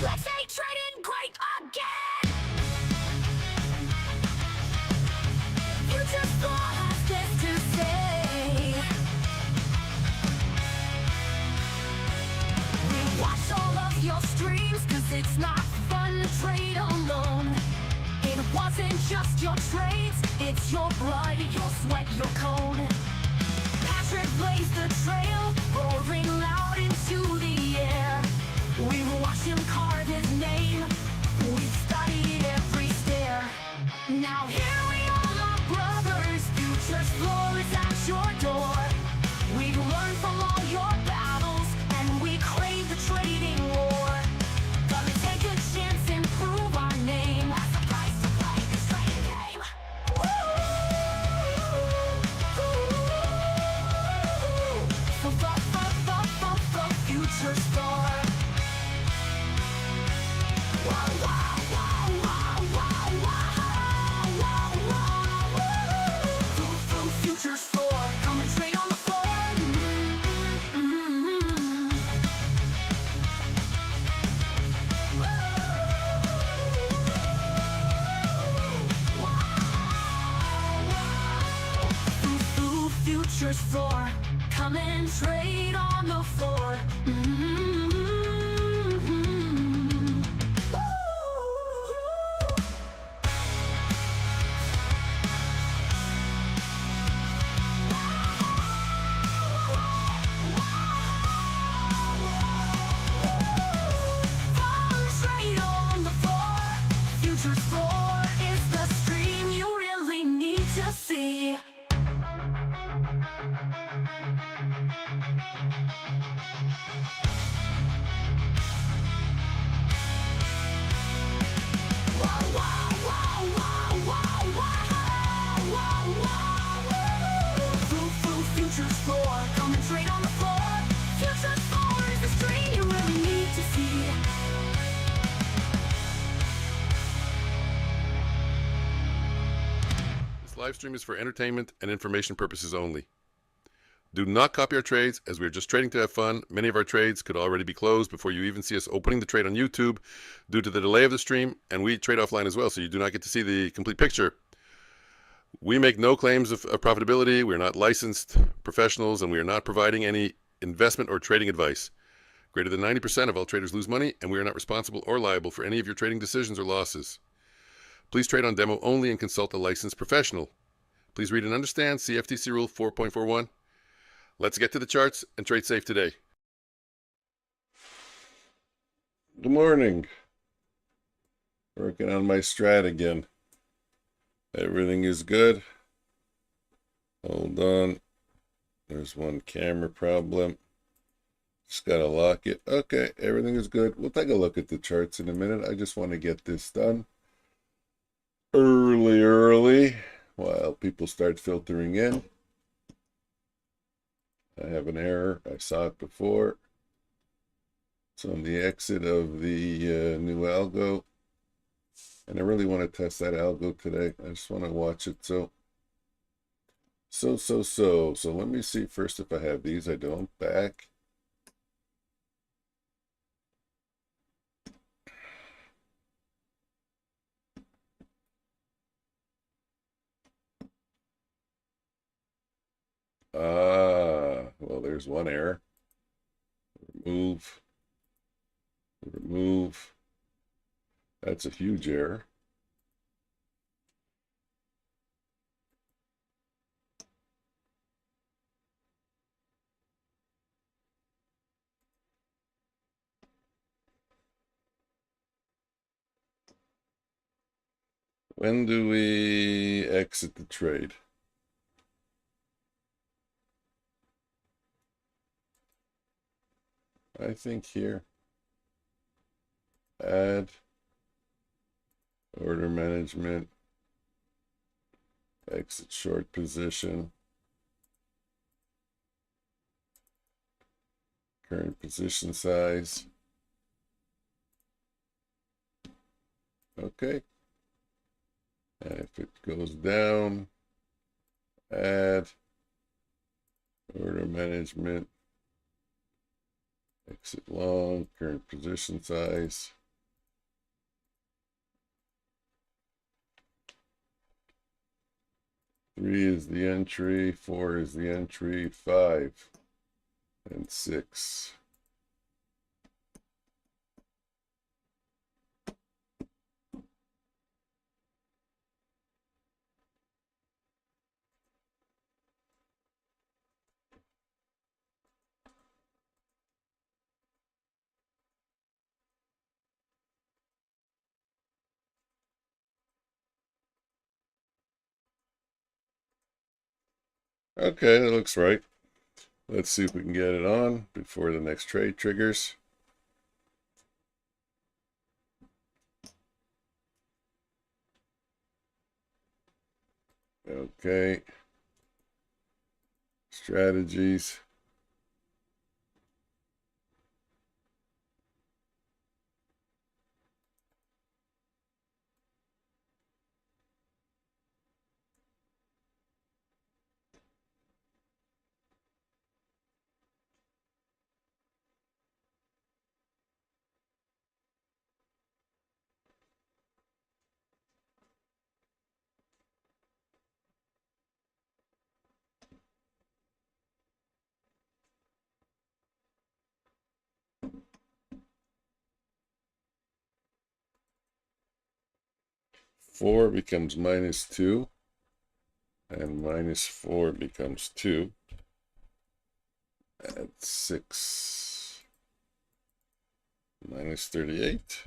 Let's say trading great again. Future Floor has this to say. We watch all of your streams, cause it's not fun to trade alone. It wasn't just your trades, it's your blood, your sweat, your code. Patrick blazed the trail, roaring loud into the air. We've watched him carve his name, we've studied every stair. Now here we are, my brothers, Future's Floor is at your door. We've learned from all your battles, and we crave the trading war. Gonna take a chance and prove our name. That's the price to play this trading game. So Future's Floor. Future's Floor, come and trade on the floor. Future's Floor, come and trade on the floor. Future's Floor is the stream you really need to see. Future's Floor, come and trade on the floor. Future's Floor is the stream you really need to see. This live stream is for entertainment and information purposes only. Do not copy our trades, as we are just trading to have fun. Many of our trades could already be closed before you even see us opening the trade on YouTube due to the delay of the stream, and we trade offline as well, so you do not get to see the complete picture. We make no claims of profitability. We are not licensed professionals, and we are not providing any investment or trading advice. Greater than 90% of all traders lose money, and we are not responsible or liable for any of your trading decisions or losses. Please trade on demo only and consult a licensed professional. Please read and understand CFTC Rule 4.41. Let's get to the charts and trade safe today. Good morning. Working on my strat again. Everything is good. Hold on. There's one camera problem. Just gotta lock it. Okay, everything is good. We'll take a look at the charts in a minute. I just want to get this done early while people start filtering in. I have an error. I saw it before. It's on the exit of the new algo. And I really want to test that algo today. I just want to watch it. So let me see first if I have these. I don't. Back. Well, there's one error. Remove. That's a huge error. When do we exit the trade? I think here. Add. Order management. Exit short position. Current position size. Okay. And if it goes down, Add order management, exit long, current position size. Three is the entry, 4 is the entry, 5 and 6. Okay, that looks right. Let's see if we can get it on before the next trade triggers. Okay. Strategies. Four becomes -2, and -4 becomes 2. Add 6, -38.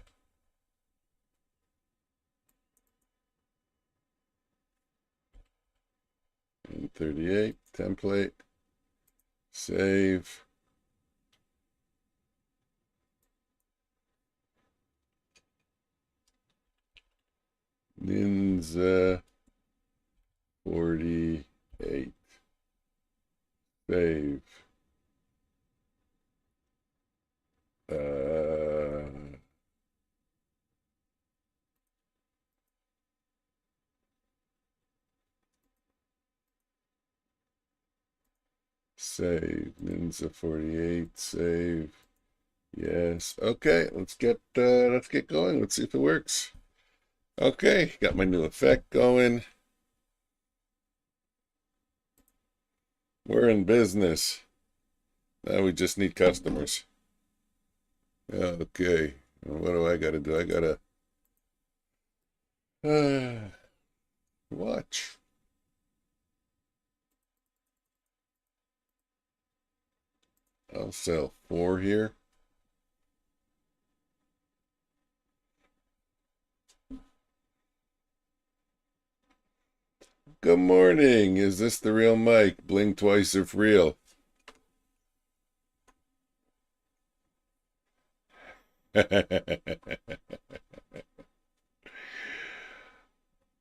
And 38, template, save. Ninja 48. Save. Save. Ninja 48. Save. Yes. Okay, let's get going. Let's see if it works. Okay, got my new effect going. We're in business. Now we just need customers. Okay, what do I gotta do? I gotta watch. I'll sell 4 here. Good morning. Is this the real Mike? Bling twice if real.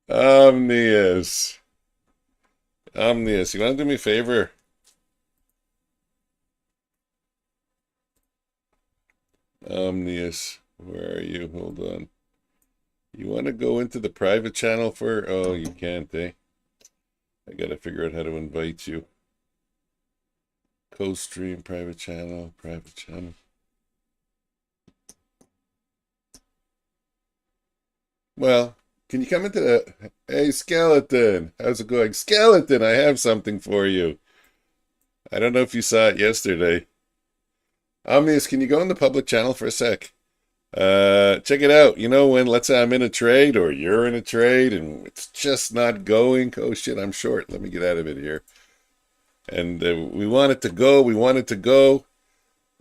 Omnius. Omnius, you want to do me a favor? Omnius, where are you? Hold on. You want to go into the private channel for... Oh, you can't, eh? I got to figure out how to invite you. Co-stream, private channel, private channel. Well, can you come into the... Hey, Skeleton, how's it going? Skeleton, I have something for you. I don't know if you saw it yesterday. Omnius, can you go in the public channel for a sec? Check it out. You know, when, let's say I'm in a trade or you're in a trade and it's just not going. Oh shit, I'm short. Let me get out of it here. And we want it to go. We want it to go.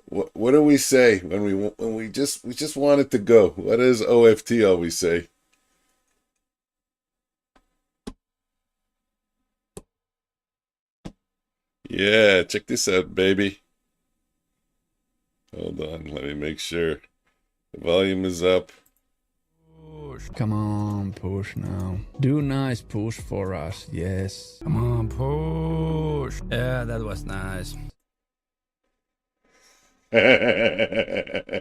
What do we say when we just want it to go? What does OFT always say? Yeah, check this out, baby. Hold on, let me make sure. The volume is up. Push. Come on, push now. Do nice push for us, yes. Come on, push. Yeah, that was nice. Yeah,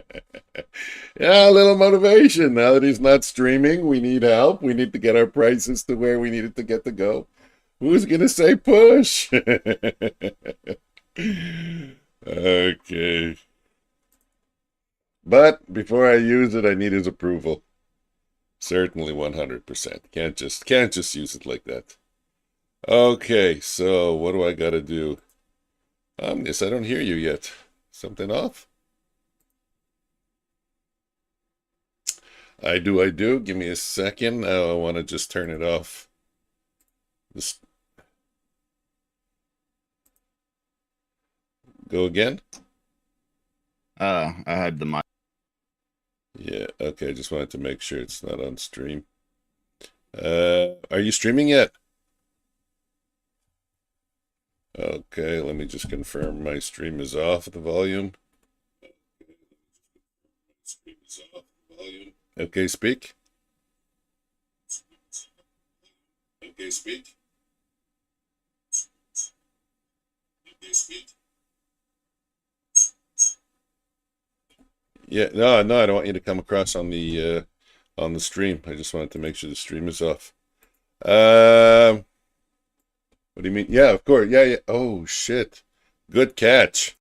a little motivation. Now that he's not streaming, we need help. We need to get our prices to where we need it to get to go. Who's gonna say push? Okay. But before I use it, I need his approval. Certainly 100%. Can't just use it like that. Okay, so what do I gotta do? Yes, I don't hear you yet. Something off? I do. Give me a second. I want to just turn it off. Just go again. I had the mic. Yeah, okay. Just wanted to make sure it's not on stream. Are you streaming yet? Okay, let me just confirm my stream is off the volume. Okay, speak. Okay, speak. Okay, speak. Yeah, no, I don't want you to come across on the stream. I just wanted to make sure the stream is off. What do you mean? Yeah, of course. Yeah. Oh, shit. Good catch.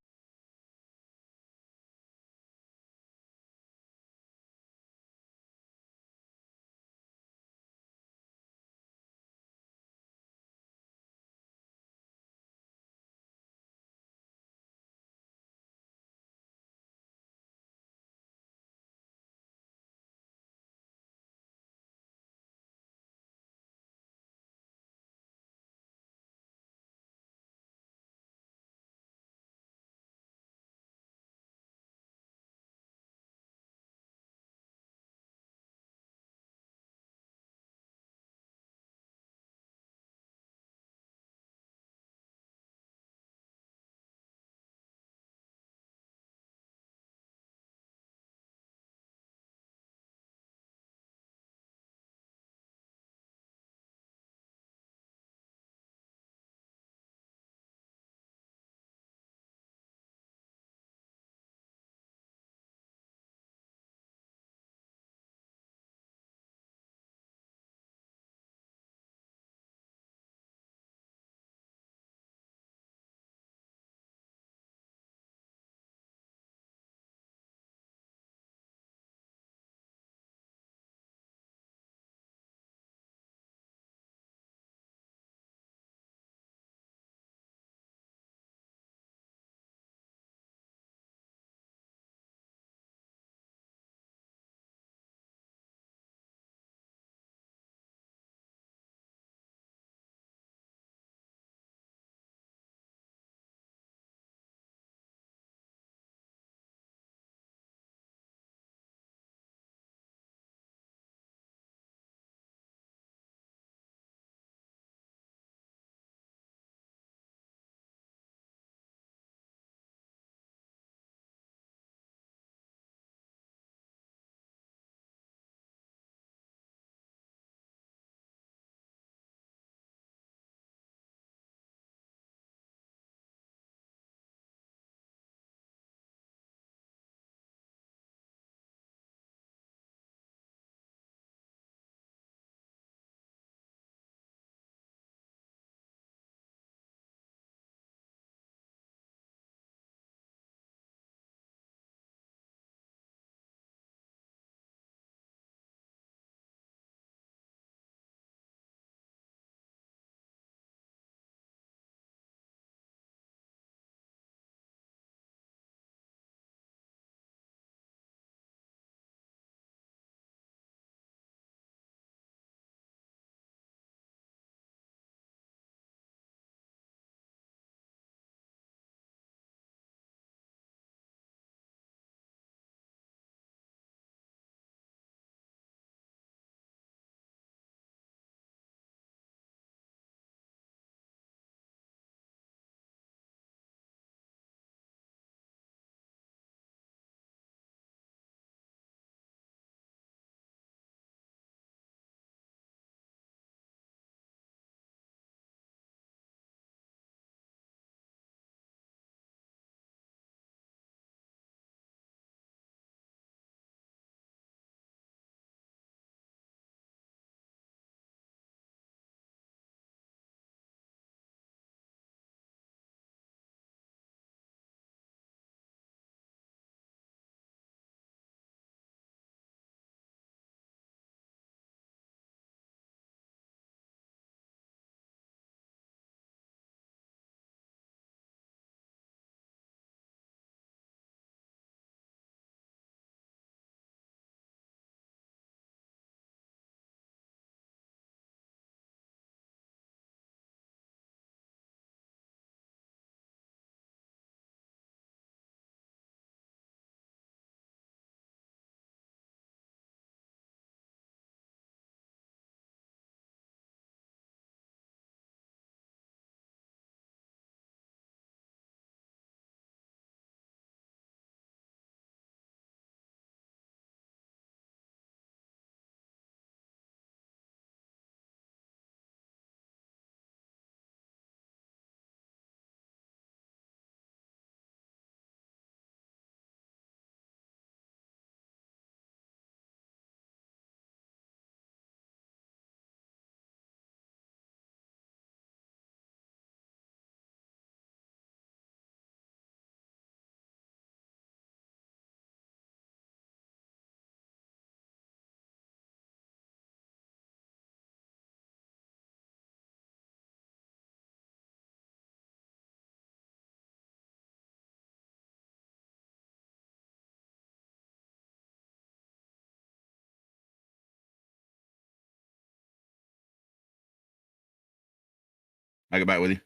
I get back with you.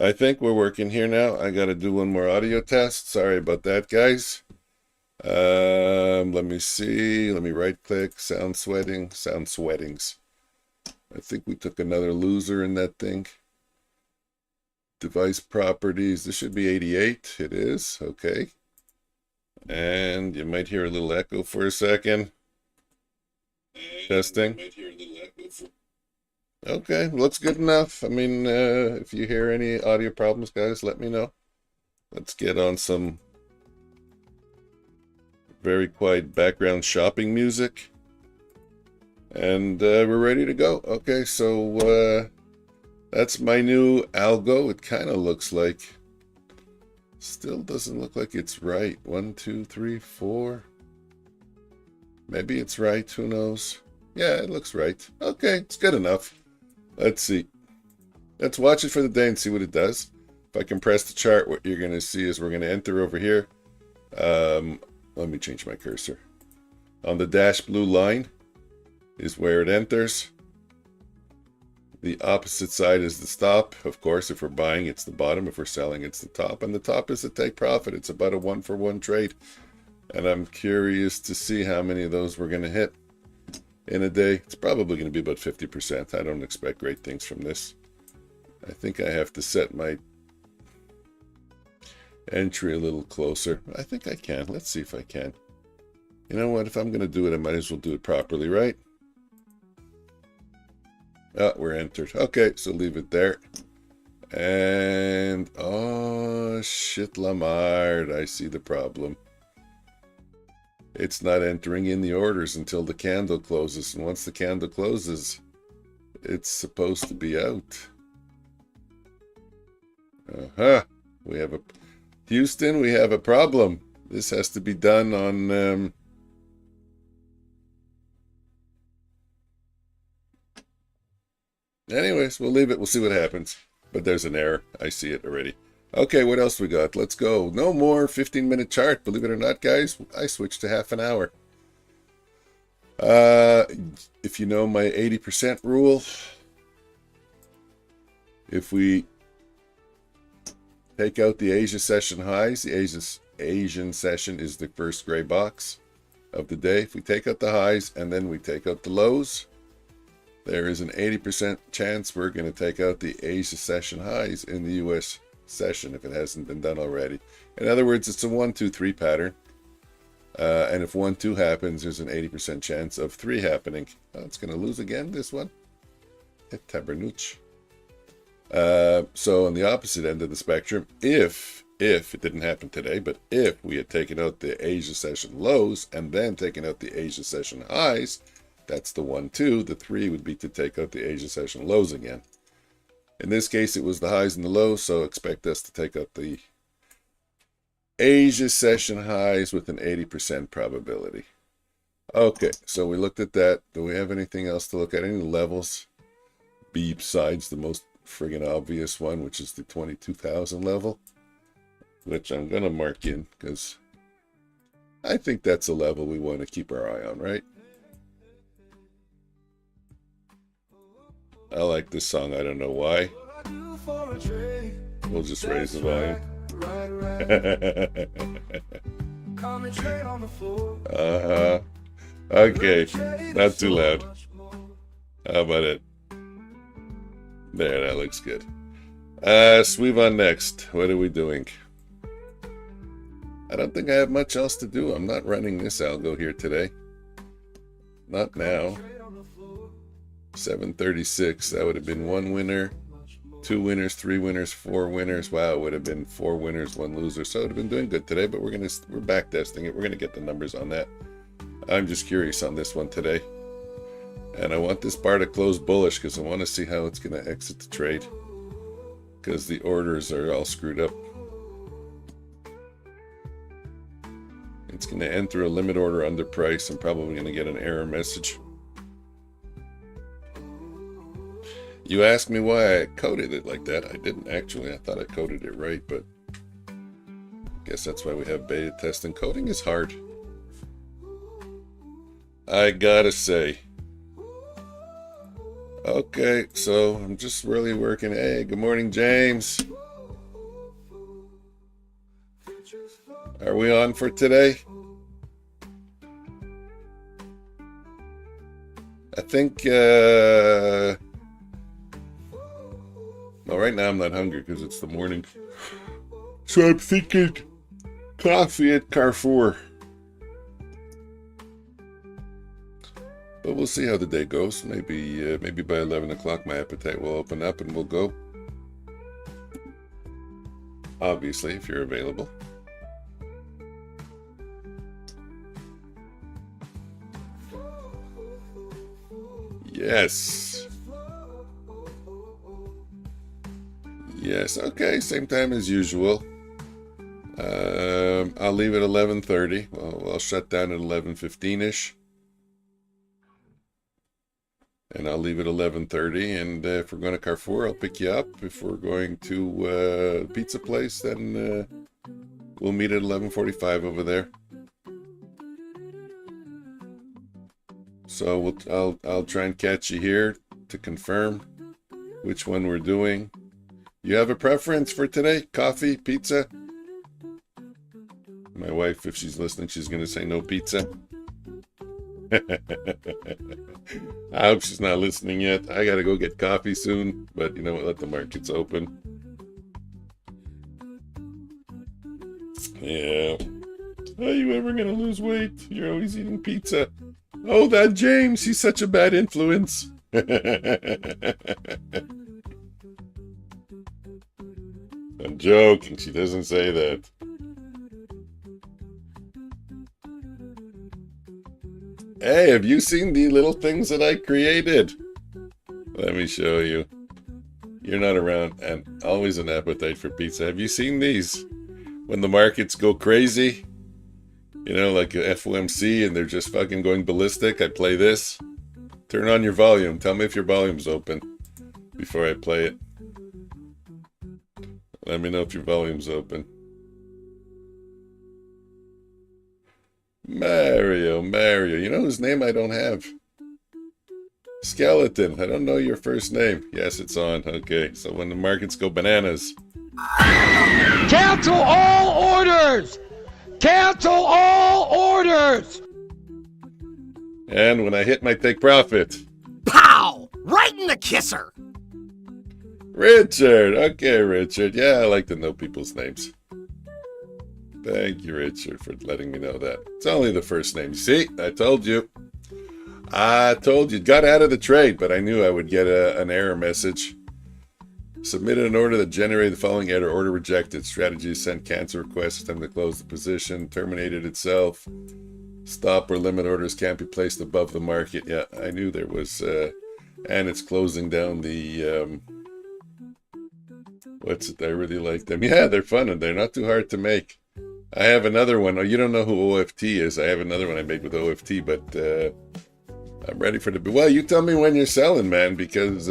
I think we're working here now. I got to do one more audio test. Sorry about that, guys. Let me see. Let me right click. Sound sweatings. I think we took another loser in that thing. Device properties. This should be 88. It is. Okay. And you might hear a little echo for a second. Testing. Okay, looks good enough. I mean, if you hear any audio problems, guys, let me know. Let's get on some very quiet background shopping music. And we're ready to go. Okay, so that's my new algo. It kind of looks like, still doesn't look like it's right. 1, 2, 3, 4. Maybe it's right, who knows? Yeah, it looks right. Okay, it's good enough. Let's see. Let's watch it for the day and see what it does. If I can press the chart, what you're going to see is we're going to enter over here. Let me change my cursor. On the dashed blue line is where it enters. The opposite side is the stop. Of course, if we're buying, it's the bottom. If we're selling, it's the top. And the top is the take profit. It's about a 1-for-1 trade. And I'm curious to see how many of those we're going to hit in a day. It's probably going to be about 50%. I don't expect great things from this. I think I have to set my entry a little closer. I think I can. Let's see if I can. You know what? If I'm going to do it, I might as well do it properly, right? Oh, we're entered. Okay, so leave it there. And, oh, shit, Lamard. I see the problem. It's not entering in the orders until the candle closes. And once the candle closes, it's supposed to be out. We have a... Houston, we have a problem. This has to be done on... Anyways, we'll leave it. We'll see what happens. But there's an error. I see it already. Okay, what else we got? Let's go. No more 15-minute chart. Believe it or not, guys, I switched to half an hour. If you know my 80% rule, if we take out the Asia session highs, the Asian session is the first gray box of the day. If we take out the highs and then we take out the lows, there is an 80% chance we're going to take out the Asia session highs in the U.S. session if it hasn't been done already. In other words, it's a 1-2-3 pattern. And if 1-2 happens, there's an 80% chance of 3 happening. Oh, it's going to lose again, this one. Tabernuch. So on the opposite end of the spectrum, if it didn't happen today, but if we had taken out the Asia session lows and then taken out the Asia session highs, that's the 1-2. The 3 would be to take out the Asia session lows again. In this case, it was the highs and the lows, so expect us to take out the Asia session highs with an 80% probability. Okay, so we looked at that. Do we have anything else to look at? Any levels? Besides the most friggin' obvious one, which is the 22,000 level, which I'm going to mark in because I think that's a level we want to keep our eye on, right? I like this song. I don't know why. We'll just raise the volume. Okay, not too loud. How about it? There, that looks good. Sweep on next. What are we doing? I don't think I have much else to do. I'm not running this algo here today. Not now. 736. That would have been 1 winner, 2 winners, 3 winners, 4 winners. Wow, it would have been 4 winners, 1 loser. So it would have been doing good today, but we're back testing it. We're gonna get the numbers on that. I'm just curious on this one today. And I want this bar to close bullish because I want to see how it's gonna exit the trade. Because the orders are all screwed up. It's gonna enter a limit order under price. I'm probably gonna get an error message. You asked me why I coded it like that. I didn't actually. I thought I coded it right, but I guess that's why we have beta testing. Coding is hard. I gotta say, Okay, so I'm just really working. Hey, good morning, James. Are we on for today? I think, well, right now I'm not hungry because it's the morning. So I'm thinking coffee at Carrefour. But we'll see how the day goes. Maybe by 11 o'clock my appetite will open up and we'll go. Obviously, if you're available. Yes. Yes, okay, same time as usual. I'll leave at 11:30. Well, I'll shut down at 11:15-ish. And I'll leave at 11:30. And if we're going to Carrefour, I'll pick you up. If we're going to pizza place, then we'll meet at 11:45 over there. So I'll try and catch you here to confirm which one we're doing. You have a preference for today? Coffee, pizza? My wife, if she's listening, she's going to say no pizza. I hope she's not listening yet. I got to go get coffee soon, but you know what? Let the markets open. Yeah. Are you ever going to lose weight? You're always eating pizza. Oh, that James, he's such a bad influence. I'm joking. She doesn't say that. Hey, have you seen the little things that I created? Let me show you. You're not around and always an appetite for pizza. Have you seen these? When the markets go crazy, you know, like a FOMC and they're just fucking going ballistic, I play this. Turn on your volume. Tell me if your volume's open before I play it. Let me know if your volume's open. Mario. You know whose name I don't have? Skeleton. I don't know your first name. Yes, it's on. Okay, so when the markets go bananas. Cancel all orders! Cancel all orders! And when I hit my take profit. Pow! Right in the kisser! Richard. Okay, Richard. Yeah, I like to know people's names. Thank you, Richard, for letting me know that. It's only the first name. See, I told you. I told you. Got out of the trade, but I knew I would get an error message. Submitted an order that generated the following error. Order rejected. Strategy sent cancel request. Attempt to close the position. Terminated itself. Stop or limit orders can't be placed above the market. Yeah, I knew there was... and it's closing down the... what's it? I really like them. Yeah, they're fun and they're not too hard to make. I have another one. Oh, you don't know who OFT is. I have another one I made with OFT, but I'm ready for the... Well, you tell me when you're selling, man, because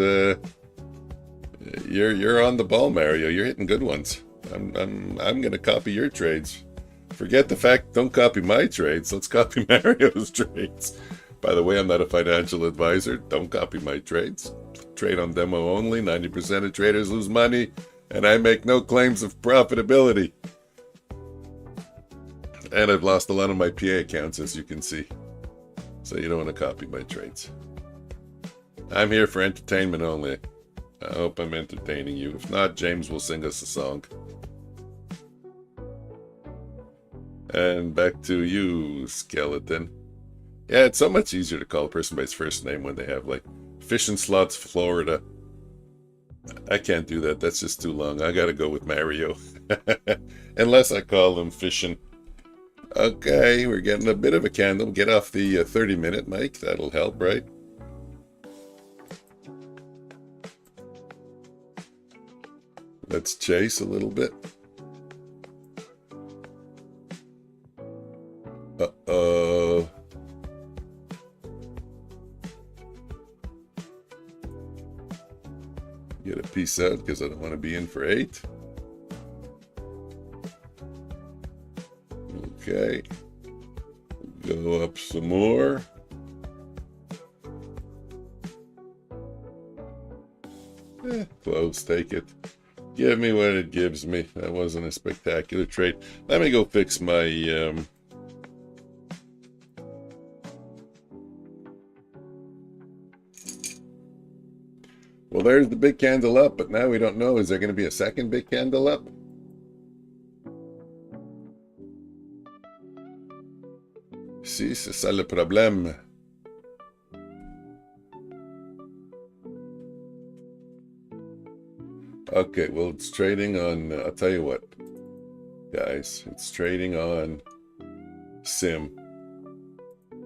you're on the ball, Mario. You're hitting good ones. I'm gonna copy your trades. Forget the fact, don't copy my trades. Let's copy Mario's trades. By the way, I'm not a financial advisor. Don't copy my trades. Trade on demo only. 90% of traders lose money, and I make no claims of profitability. And I've lost a lot of my PA accounts, as you can see. So you don't want to copy my trades. I'm here for entertainment only. I hope I'm entertaining you. If not, James will sing us a song. And back to you, Skeleton. Yeah, it's so much easier to call a person by his first name when they have, like, Fishing Slots, Florida. I can't do that. That's just too long. I gotta go with Mario. Unless I call him Fishing. Okay, we're getting a bit of a candle. Get off the 30-minute mic. That'll help, right? Let's chase a little bit. Uh-oh. Get a piece out because I don't want to be in for 8. Okay. Go up some more. Close, take it. Give me what it gives me. That wasn't a spectacular trade. Let me go fix my well, there's the big candle up, but now we don't know. Is there going to be a second big candle up? Si, c'est ça le problème. Okay, well, it's trading on, I'll tell you what, guys, it's trading on Sim.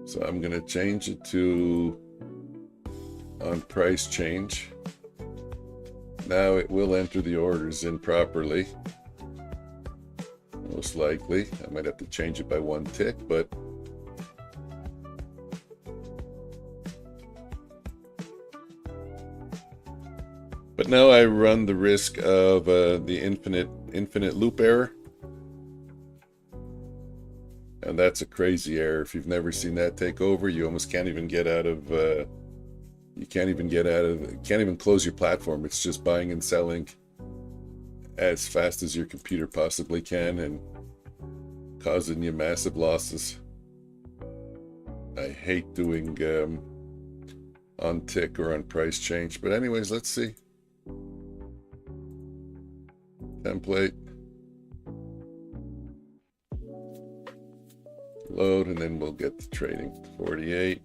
So I'm going to change it to on price change. Now it will enter the orders in properly. Most likely. I might have to change it by 1 tick, but now I run the risk of the infinite loop error. And that's a crazy error. If you've never seen that take over, you almost can't even get out of you can't even close your platform. It's just buying and selling as fast as your computer possibly can and causing you massive losses. I hate doing on tick or on price change. But anyways, let's see. Template. Load, and then we'll get the trading. 48.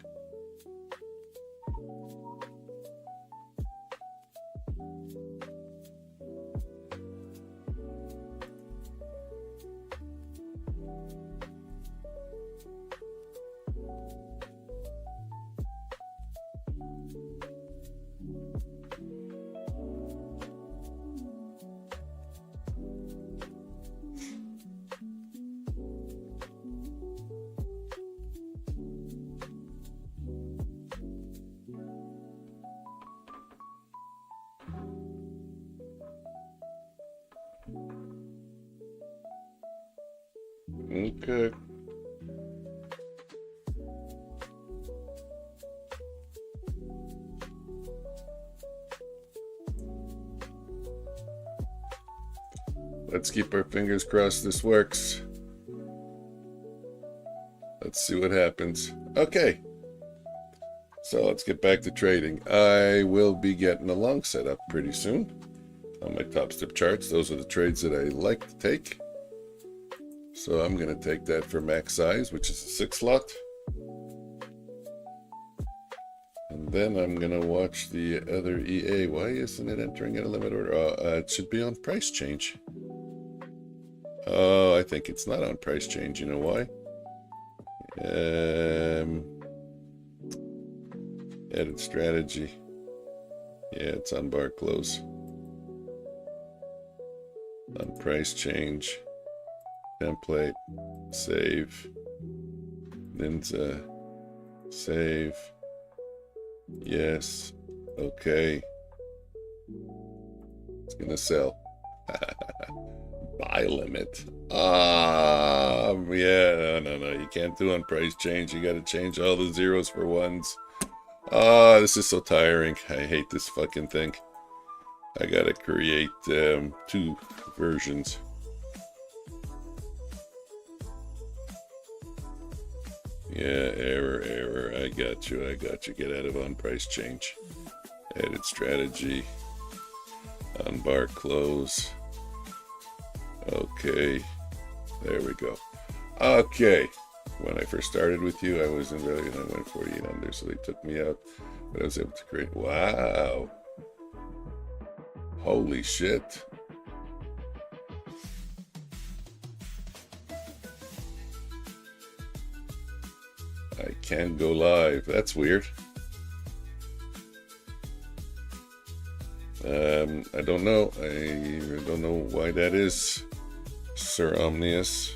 Okay. Let's keep our fingers crossed this works. Let's see what happens. Okay. So let's get back to trading. I will be getting a long setup pretty soon on my top step charts. Those are the trades that I like to take. So I'm going to take that for max size, which is a 6 lot. And then I'm going to watch the other EA. Why isn't it entering at a limit order? It should be on price change. Oh, I think it's not on price change. You know why? Edit strategy. Yeah, it's on bar close. On price change. Template, save, Ninja, save, yes, okay, it's gonna sell, buy limit, yeah, no, you can't do on price change, you gotta change all the zeros for ones. This is so tiring, I hate this fucking thing. I gotta create 2 versions. Yeah, error. I got you. Get out of on price change. Edit strategy. On bar close. Okay. There we go. Okay. When I first started with you, I wasn't really, and I went 48 under, so they took me out. But I was able to create. Wow. Holy shit. I can't go live. That's weird. I don't know. I don't know why that is, Sir Omnius.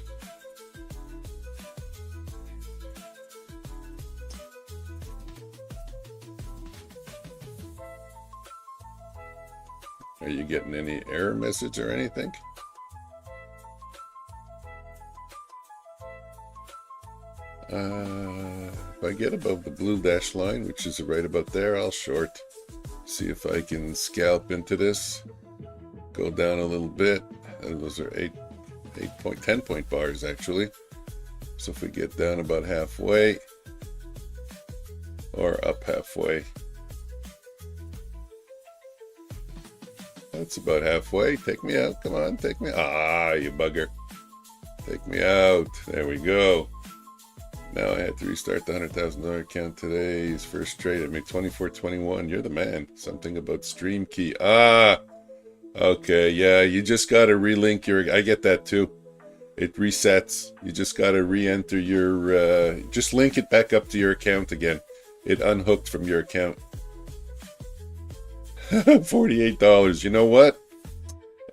Are you getting any error message or anything? If I get above the blue dash line, which is right about there, I'll short. See if I can scalp into this. Go down a little bit. And those are 10 point bars actually. So if we get down about halfway or up halfway, that's about halfway. Take me out. Come on, take me. Ah, you bugger. Take me out. There we go. Now I had to restart the $100,000 account today's first trade. I made 24.21. You're the man. Something about stream key. Ah, okay. Yeah, you just got to relink your. I get that too. It resets. You just got to re-enter your. Just link it back up to your account again. It unhooked from your account. $48. You know what?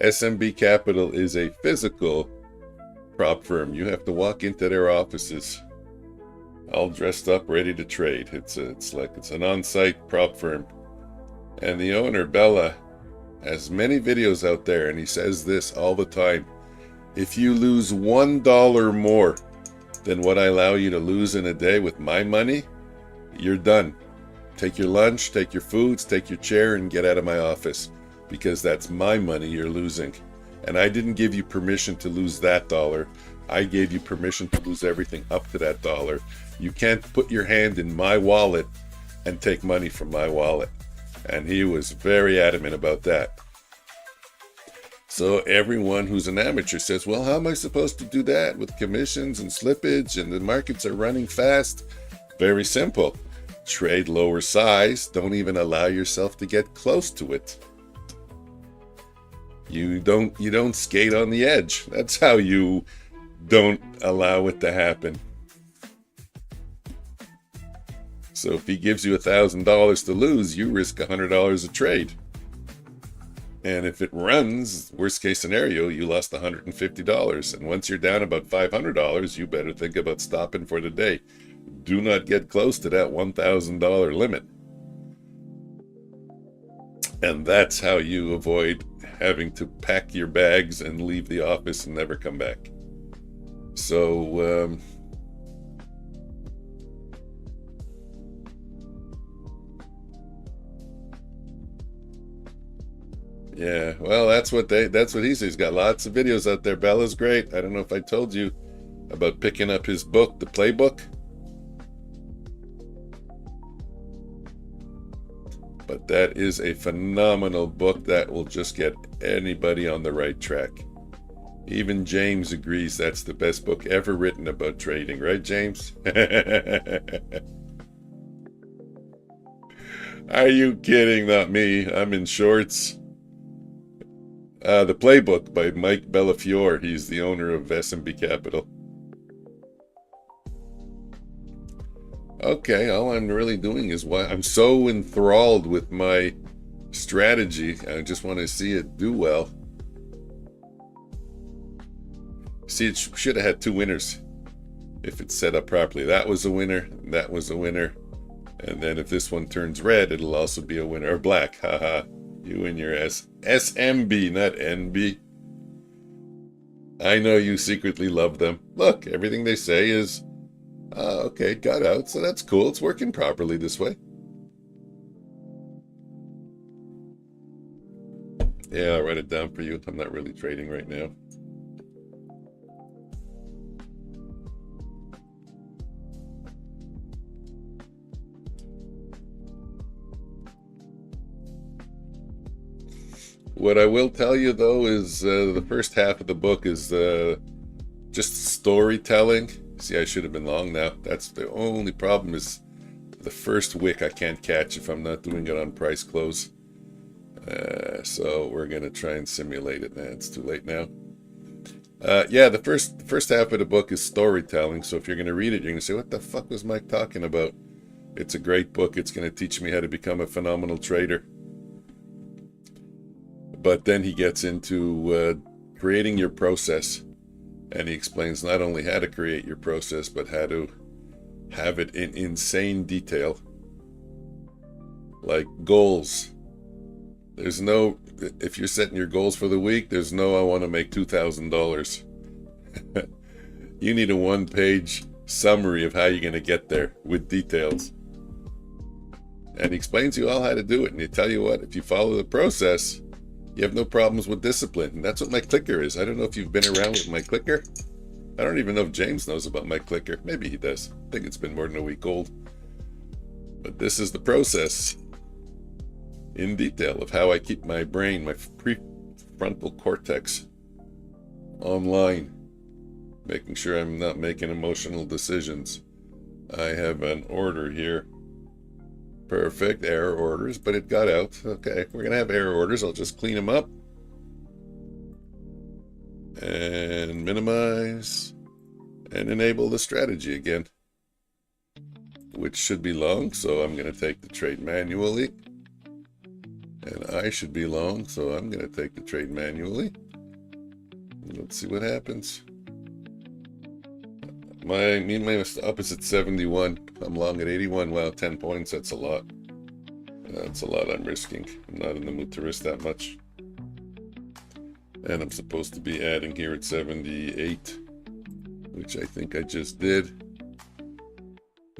SMB Capital is a physical prop firm. You have to walk into their offices, all dressed up, ready to trade. It's an on-site prop firm, and the owner Bella has many videos out there, and he says this all the time: if you lose $1 more than what I allow you to lose in a day with my money, you're done. Take your lunch, take your foods, take your chair, and get out of my office, because that's my money you're losing. And I didn't give you permission to lose that dollar. I gave you permission to lose everything up to that dollar. You can't put your hand in my wallet and take money from my wallet. And he was very adamant about that. So everyone who's an amateur says, well, how am I supposed to do that with commissions and slippage and the markets are running fast? Very simple. Trade lower size. Don't even allow yourself to get close to it. You don't skate on the edge. That's how you don't allow it to happen. So if he gives you $1,000 to lose, you risk $100 a trade. And if it runs, worst case scenario, you lost $150. And once you're down about $500, you better think about stopping for the day. Do not get close to that $1,000 limit. And that's how you avoid having to pack your bags and leave the office and never come back. So, yeah, well, that's what he says. He's got lots of videos out there. Bella's great. I don't know if I told you about picking up his book, The Playbook. But that is a phenomenal book that will just get anybody on the right track. Even James agrees that's the best book ever written about trading, right, James? Are you kidding? Not me. I'm in shorts. The Playbook by Mike Bellafiore. He's the owner of SMB Capital. Okay, all I'm really doing is I'm so enthralled with my strategy. I just want to see it do well. See, it should have had two winners if it's set up properly. That was a winner, that was a winner. And then if this one turns red, it'll also be a winner. Or black, haha. You and your SMB, not NB. I know you secretly love them. Look, everything they say is, okay, it got out, so that's cool. It's working properly this way. Yeah, I'll write it down for you. I'm not really trading right now. What I will tell you, though, is the first half of the book is just storytelling. See, I should have been long now. That's the only problem, is the first wick I can't catch if I'm not doing it on price close. So we're going to try and simulate it. It's too late now. Yeah, the first half of the book is storytelling. So if you're going to read it, you're going to say, what the fuck was Mike talking about? It's a great book. It's going to teach me how to become a phenomenal trader. But then he gets into creating your process. And he explains not only how to create your process, but how to have it in insane detail. Like goals. There's no, if you're setting your goals for the week, there's no, I want to make $2,000. You need a one-page summary of how you're going to get there with details. And he explains to you all how to do it. And he tell you what, if you follow the process, you have no problems with discipline. And that's what my clicker is. I don't know if you've been around with my clicker. I don't even know if James knows about my clicker. Maybe he does. I think it's been more than a week old. But this is the process in detail of how I keep my brain, my prefrontal cortex online, making sure I'm not making emotional decisions. I have an order here. Perfect, error orders, but it got out. Okay, we're gonna have error orders. I'll just clean them up and minimize and enable the strategy again, which should be long, so I'm gonna take the trade manually. And I should be long, so I'm gonna take the trade manually. Let's see what happens. My stop is at 71. I'm long at 81. Wow, 10 points. That's a lot. That's a lot I'm risking. I'm not in the mood to risk that much. And I'm supposed to be adding here at 78, which I think I just did.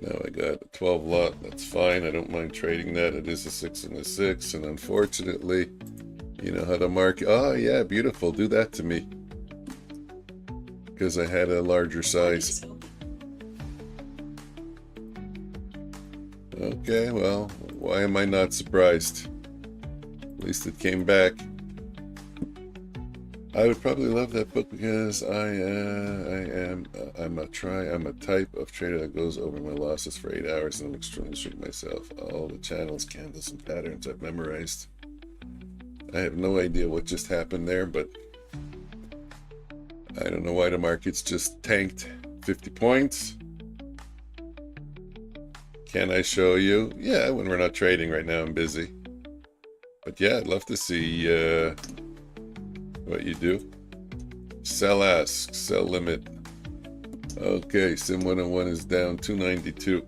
Now I got a 12 lot. That's fine. I don't mind trading that. It is a 6 and a 6. And unfortunately, you know how to mark. Oh, yeah, beautiful. Do that to me. Because I had a larger size. Okay, well, why am I not surprised? At least it came back. I would probably love that book because I'm a type of trader that goes over my losses for 8 hours and I'm extremely strict myself. All the channels, candles, and patterns I've memorized. I have no idea what just happened there, but I don't know why the market's just tanked 50 points. Can I show you? Yeah, when we're not trading right now, I'm busy. But yeah, I'd love to see what you do. Sell ask, sell limit. Okay, Sim 101 is down 292.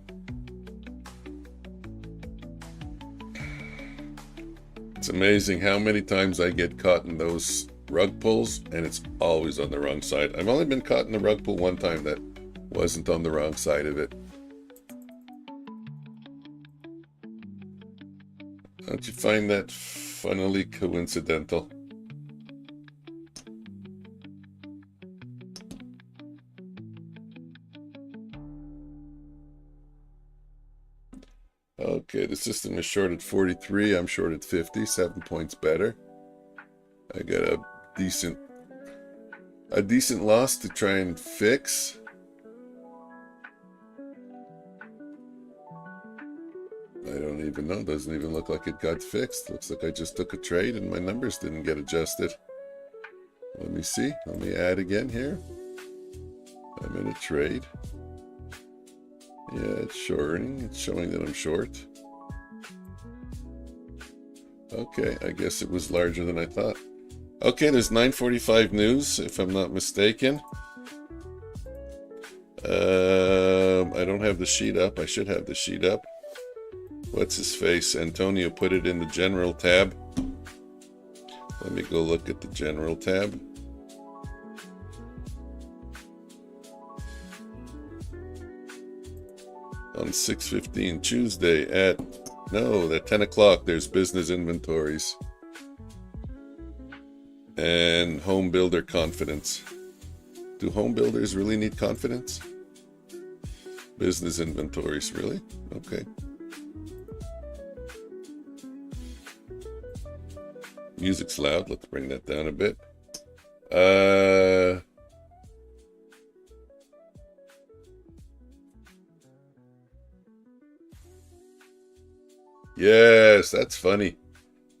It's amazing how many times I get caught in those rug pulls, and it's always on the wrong side. I've only been caught in the rug pull one time that wasn't on the wrong side of it. Don't you find that funnily coincidental? Okay, the system is short at 43. I'm short at 50, 7 points better. I got a decent loss to try and fix. I don't even know. Doesn't even look like it got fixed. Looks like I just took a trade and my numbers didn't get adjusted. Let me see. Let me add again here. I'm in a trade. Yeah, it's shorting. It's showing that I'm short. Okay, I guess it was larger than I thought. Okay, there's 9:45 news, if I'm not mistaken. I don't have the sheet up. I should have the sheet up. What's his face? Antonio put it in the general tab. Let me go look at the general tab. On 6/15 Tuesday at 10 o'clock, there's business inventories and home builder confidence. Do home builders really need confidence? Business inventories, really? Okay. Music's loud. Let's bring that down a bit. Yes, that's funny.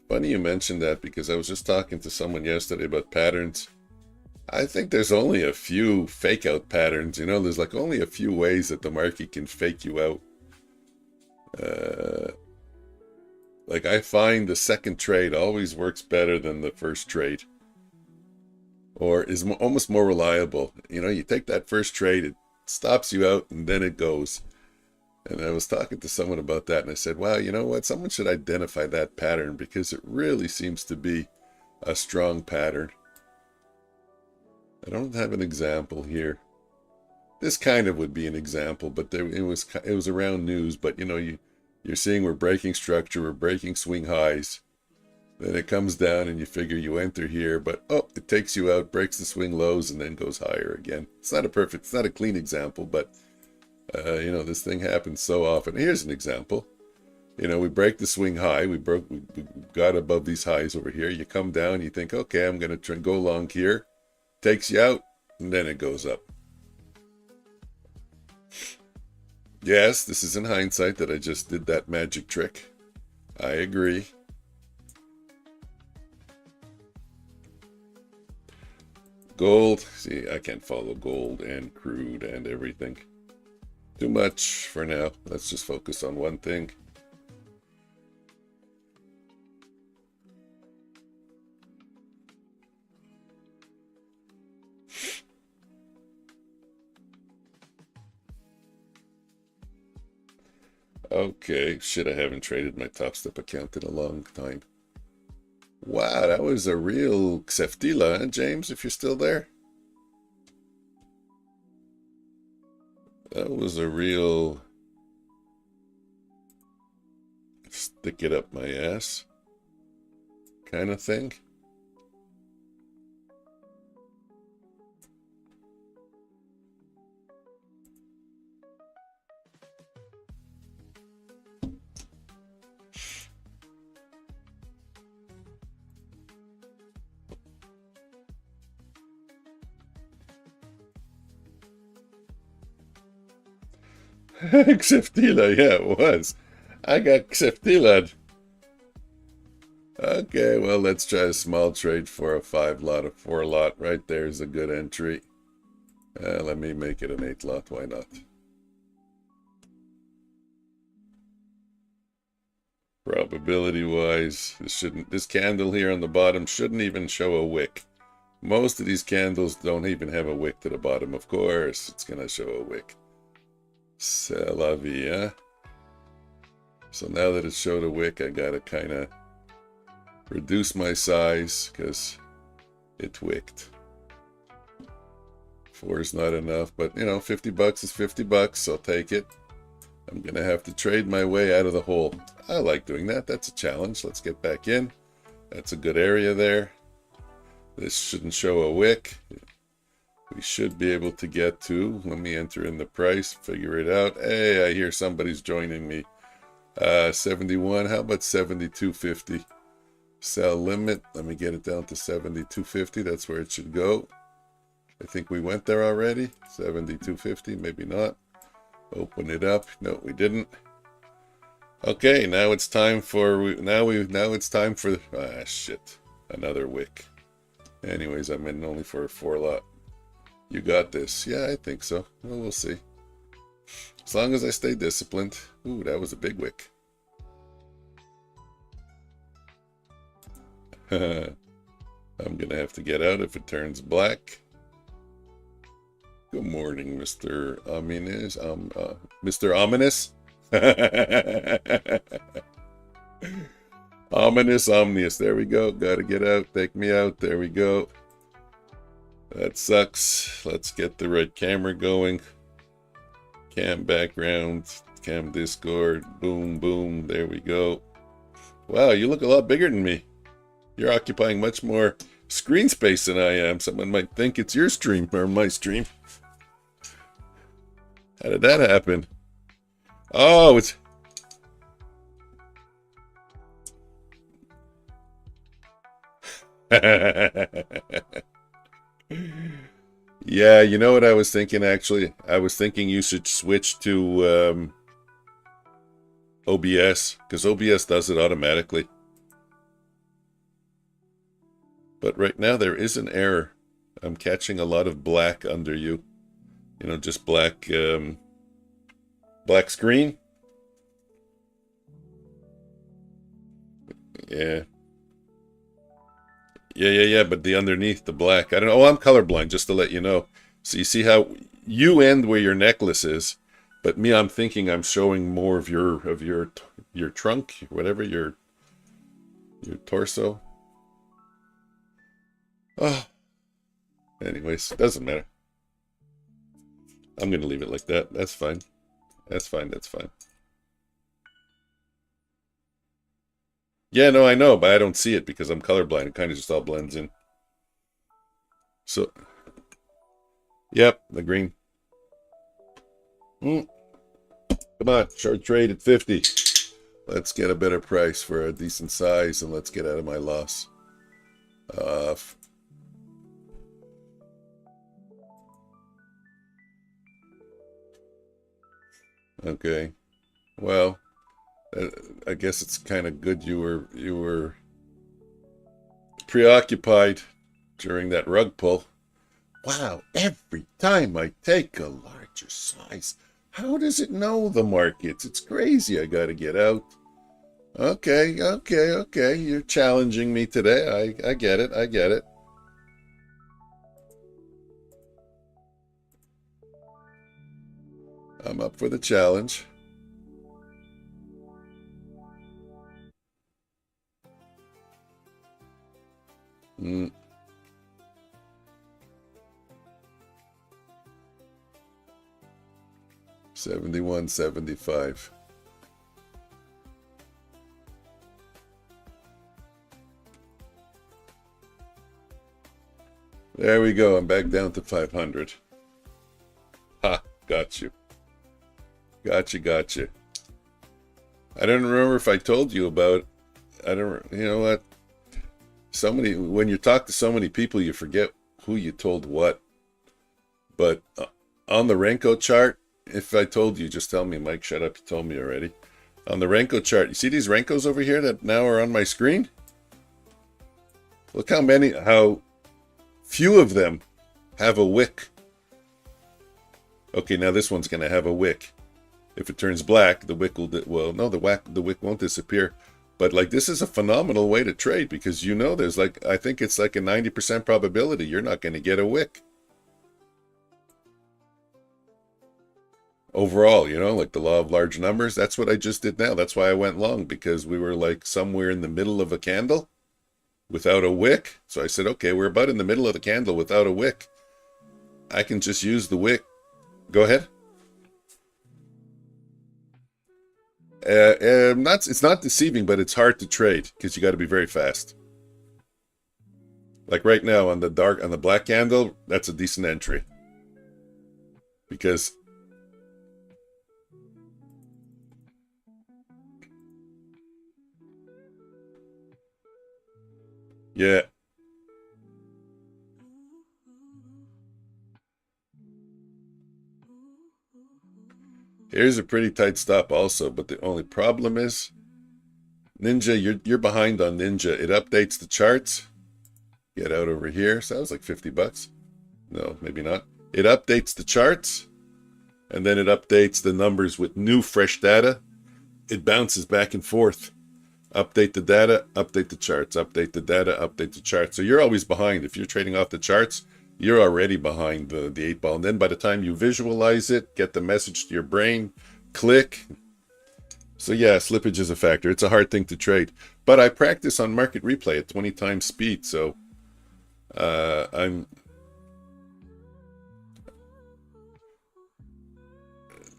Funny you mentioned that because I was just talking to someone yesterday about patterns. I think there's only a few fake out patterns. You know, there's like only a few ways that the market can fake you out. Like I find the second trade always works better than the first trade. Or is almost more reliable. You know, you take that first trade, it stops you out and then it goes. And I was talking to someone about that and I said, wow, you know what? Someone should identify that pattern because it really seems to be a strong pattern. I don't have an example here. This kind of would be an example, but it was around news. But you know, You're seeing we're breaking structure, we're breaking swing highs. Then it comes down and you figure you enter here, but oh, it takes you out, breaks the swing lows, and then goes higher again. It's not a clean example, but you know, this thing happens so often. Here's an example. You know, we break the swing high, we got above these highs over here. You come down, you think, okay, I'm going to go long here. Takes you out, and then it goes up. Yes, this is in hindsight that I just did that magic trick. I agree. Gold. See, I can't follow gold and crude and everything. Too much for now. Let's just focus on one thing. Okay, shit, I haven't traded my topstep account in a long time. Wow, that was a real CFTC, huh, James, if you're still there? That was a real stick it up my ass kind of thing. CFTC, yeah, it was. I got CFTC. Okay, well, let's try a small trade for a 5 lot, a 4 lot. Right there's a good entry. Let me make it an 8 lot. Why not? Probability-wise, this candle here on the bottom shouldn't even show a wick. Most of these candles don't even have a wick to the bottom. Of course, it's going to show a wick. C'est la vie, huh? So now that it showed a wick, I gotta kind of reduce my size because it wicked. 4 is not enough, but you know, 50 bucks is 50 bucks. I'll take it. I'm gonna have to trade my way out of the hole. I like doing that. That's a challenge. Let's get back in. That's a good area there. This shouldn't show a wick. We should be able to get to. Let me enter in the price, figure it out. Hey, I hear somebody's joining me. 71. How about 72.50? Sell limit. Let me get it down to 72.50. That's where it should go. I think we went there already. 72.50. Maybe not. Open it up. No, we didn't. Okay, now it's time for. Now it's time for. Ah, shit. Another wick. Anyways, I'm in only for a 4 lot. You got this. Yeah, I think so. Well, we'll see. As long as I stay disciplined. Ooh, that was a big wick. I'm going to have to get out if it turns black. Good morning, Mr. Ominous. Mr. Ominous? Ominous, omnious. There we go. Got to get out. Take me out. There we go. That sucks. Let's get the right camera going. Cam background, cam Discord, boom, boom. There we go. Wow, you look a lot bigger than me. You're occupying much more screen space than I am. Someone might think it's your stream or my stream. How did that happen? Oh, it's... Yeah, you know what I was thinking, actually? I was thinking you should switch to OBS, because OBS does it automatically. But right now there is an error. I'm catching a lot of black under you. You know, just black, black screen. Yeah. Yeah, but the underneath, the black. I don't know. Oh, I'm colorblind, just to let you know. So you see how you end where your necklace is, but me, I'm thinking I'm showing more of your trunk, whatever, your torso. Oh. Anyways, doesn't matter. I'm gonna leave it like that. That's fine. That's fine. That's fine. Yeah, no, I know, but I don't see it because I'm colorblind. It kind of just all blends in. So, yep, the green. Come on, short trade at 50. Let's get a better price for a decent size, and let's get out of my loss. Okay, well, I guess it's kind of good you were preoccupied during that rug pull. Wow, every time I take a larger size, how does it know the markets? It's crazy. I got to get out. Okay. You're challenging me today. I get it. I get it. I'm up for the challenge. Mm. $71.75. There we go. I'm back down to 500. Ha, got you. Gotcha. I don't remember if I told you about, you know what? When you talk to so many people, you forget who you told what. But on the Renko chart, if I told you, just tell me, Mike, shut up, you told me already. On the Renko chart, you see these Renkos over here that now are on my screen? Look how few of them have a wick. Okay, now this one's going to have a wick. If it turns black, the wick will, the wick won't disappear. But like, this is a phenomenal way to trade because there's I think it's like a 90% probability you're not going to get a wick. Overall, like the law of large numbers, that's what I just did now. That's why I went long, because we were like somewhere in the middle of a candle without a wick. So I said, okay, we're about in the middle of the candle without a wick. I can just use the wick. Go ahead. It's not deceiving, but it's hard to trade because you got to be very fast. Like right now on the black candle, that's a decent entry. Because yeah. Here's a pretty tight stop also, but the only problem is Ninja, you're behind on Ninja. It updates the charts. Get out over here. So that was like $50. No, maybe not. It updates the charts, and then it updates the numbers with new fresh data. It bounces back and forth. Update the data, update the charts, update the data, update the charts. So you're always behind. If you're trading off the charts, you're already behind the 8-ball. And then by the time you visualize it, get the message to your brain, click. So yeah, slippage is a factor. It's a hard thing to trade. But I practice on market replay at 20 times speed. So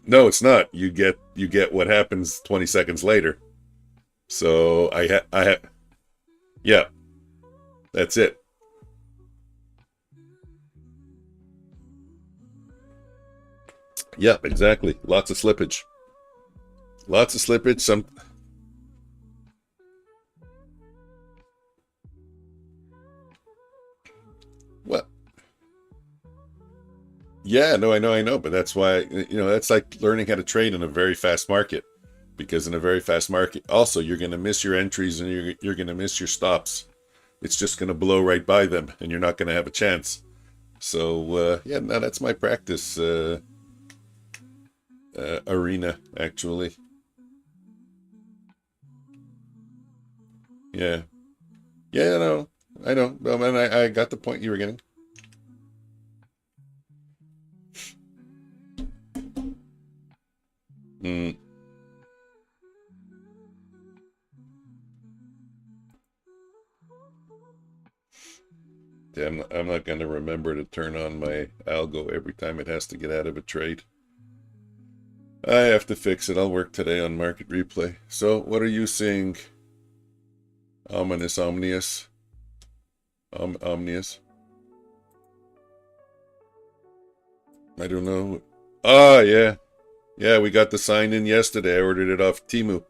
No, it's not. You get what happens 20 seconds later. So yeah, that's it. Yep, exactly. Lots of slippage. What? Yeah, no, I know, but that's why, that's like learning how to trade in a very fast market. Because in a very fast market, also, you're going to miss your entries and you're going to miss your stops. It's just going to blow right by them, and you're not going to have a chance. So, yeah, no, that's my practice arena, actually. Yeah. Yeah, I know. Well, man, I got the point you were getting. Yeah, I'm not going to remember to turn on my algo every time it has to get out of a trade. I have to fix it. I'll work today on market replay. So what are you seeing? Ominous, omnious. Omnious. I don't know. Ah, yeah. Yeah, we got the sign in yesterday. I ordered it off Temu.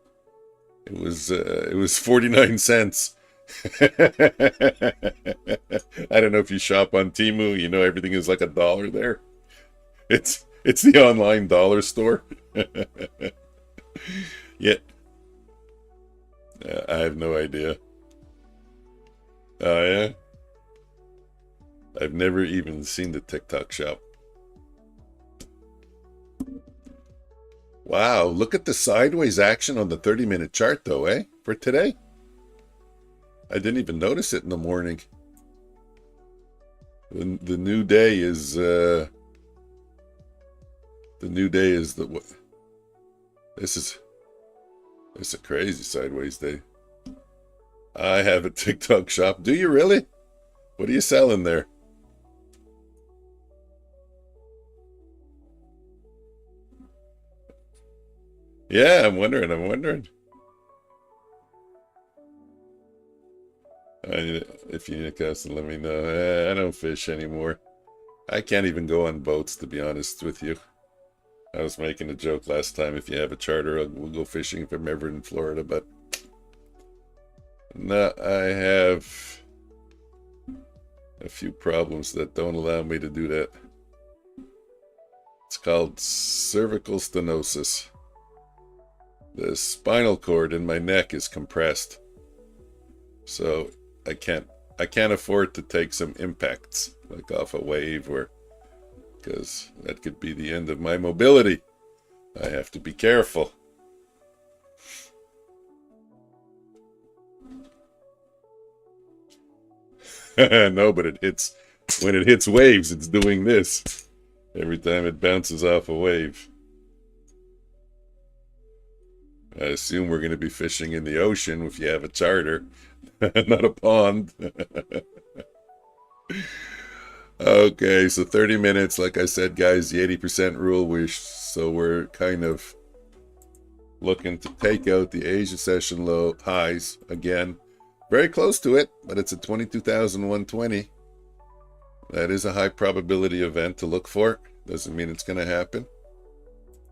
It was 49 cents. I don't know if you shop on Temu, you know everything is like $1 there. It's the online dollar store. Yeah. I have no idea. Oh, yeah? I've never even seen the TikTok shop. Wow, look at the sideways action on the 30-minute chart, though, eh? For today? I didn't even notice it in the morning. The new day is, the new day is the, this is a crazy sideways day. I have a TikTok shop. Do you really? What are you selling there? Yeah, I'm wondering. If you need a custom, let me know. I don't fish anymore. I can't even go on boats, to be honest with you. I was making a joke last time. If you have a charter, we'll go fishing if I'm ever in Florida, but no, I have a few problems that don't allow me to do that. It's called cervical stenosis. The spinal cord in my neck is compressed, so I can't afford to take some impacts, like off a wave, or because that could be the end of my mobility. I have to be careful. No, but when it hits waves, it's doing this every time it bounces off a wave. I assume we're going to be fishing in the ocean if you have a charter, not a pond. Okay, so 30 minutes, like I said, guys, the 80% rule. So we're kind of looking to take out the Asia session low highs again. Very close to it, but it's at 22,120. That is a high probability event to look for. Doesn't mean it's going to happen.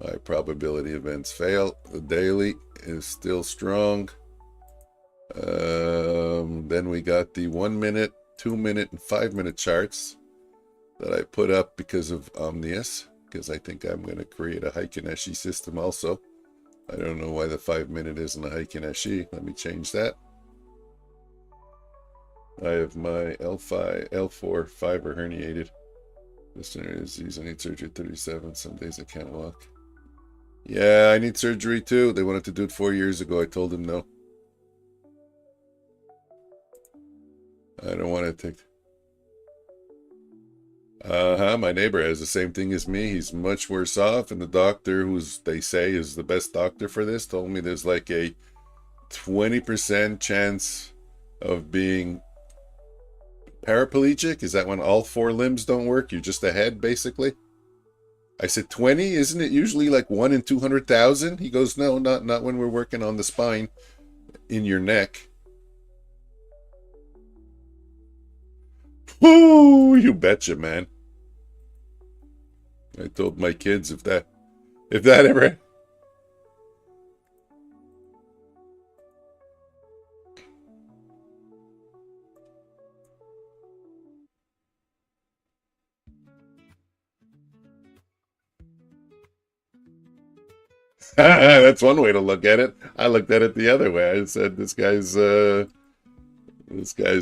High probability events fail. The daily is still strong. Then we got the 1 minute, 2 minute, and 5 minute charts that I put up because of Omnius, because I think I'm going to create a Heikin-Eshi system also. I don't know why the 5 minute isn't a Heikin-Eshi. Let me change that. I have my L4 fiber herniated. This disease, I need surgery at 37. Some days I can't walk. Yeah, I need surgery too. They wanted to do it 4 years ago. I told them no. I don't want to take... my neighbor has the same thing as me. He's much worse off, and the doctor, who's they say is the best doctor for this, told me there's like a 20% chance of being paraplegic. Is that when all 4 limbs don't work? You're just a head, basically. I said 20. Isn't it usually like 1 in 200,000? He goes, no, not when we're working on the spine in your neck. Whoo, you betcha, man. I told my kids if that ever... That's one way to look at it. I looked at it the other way. I said, this guy's,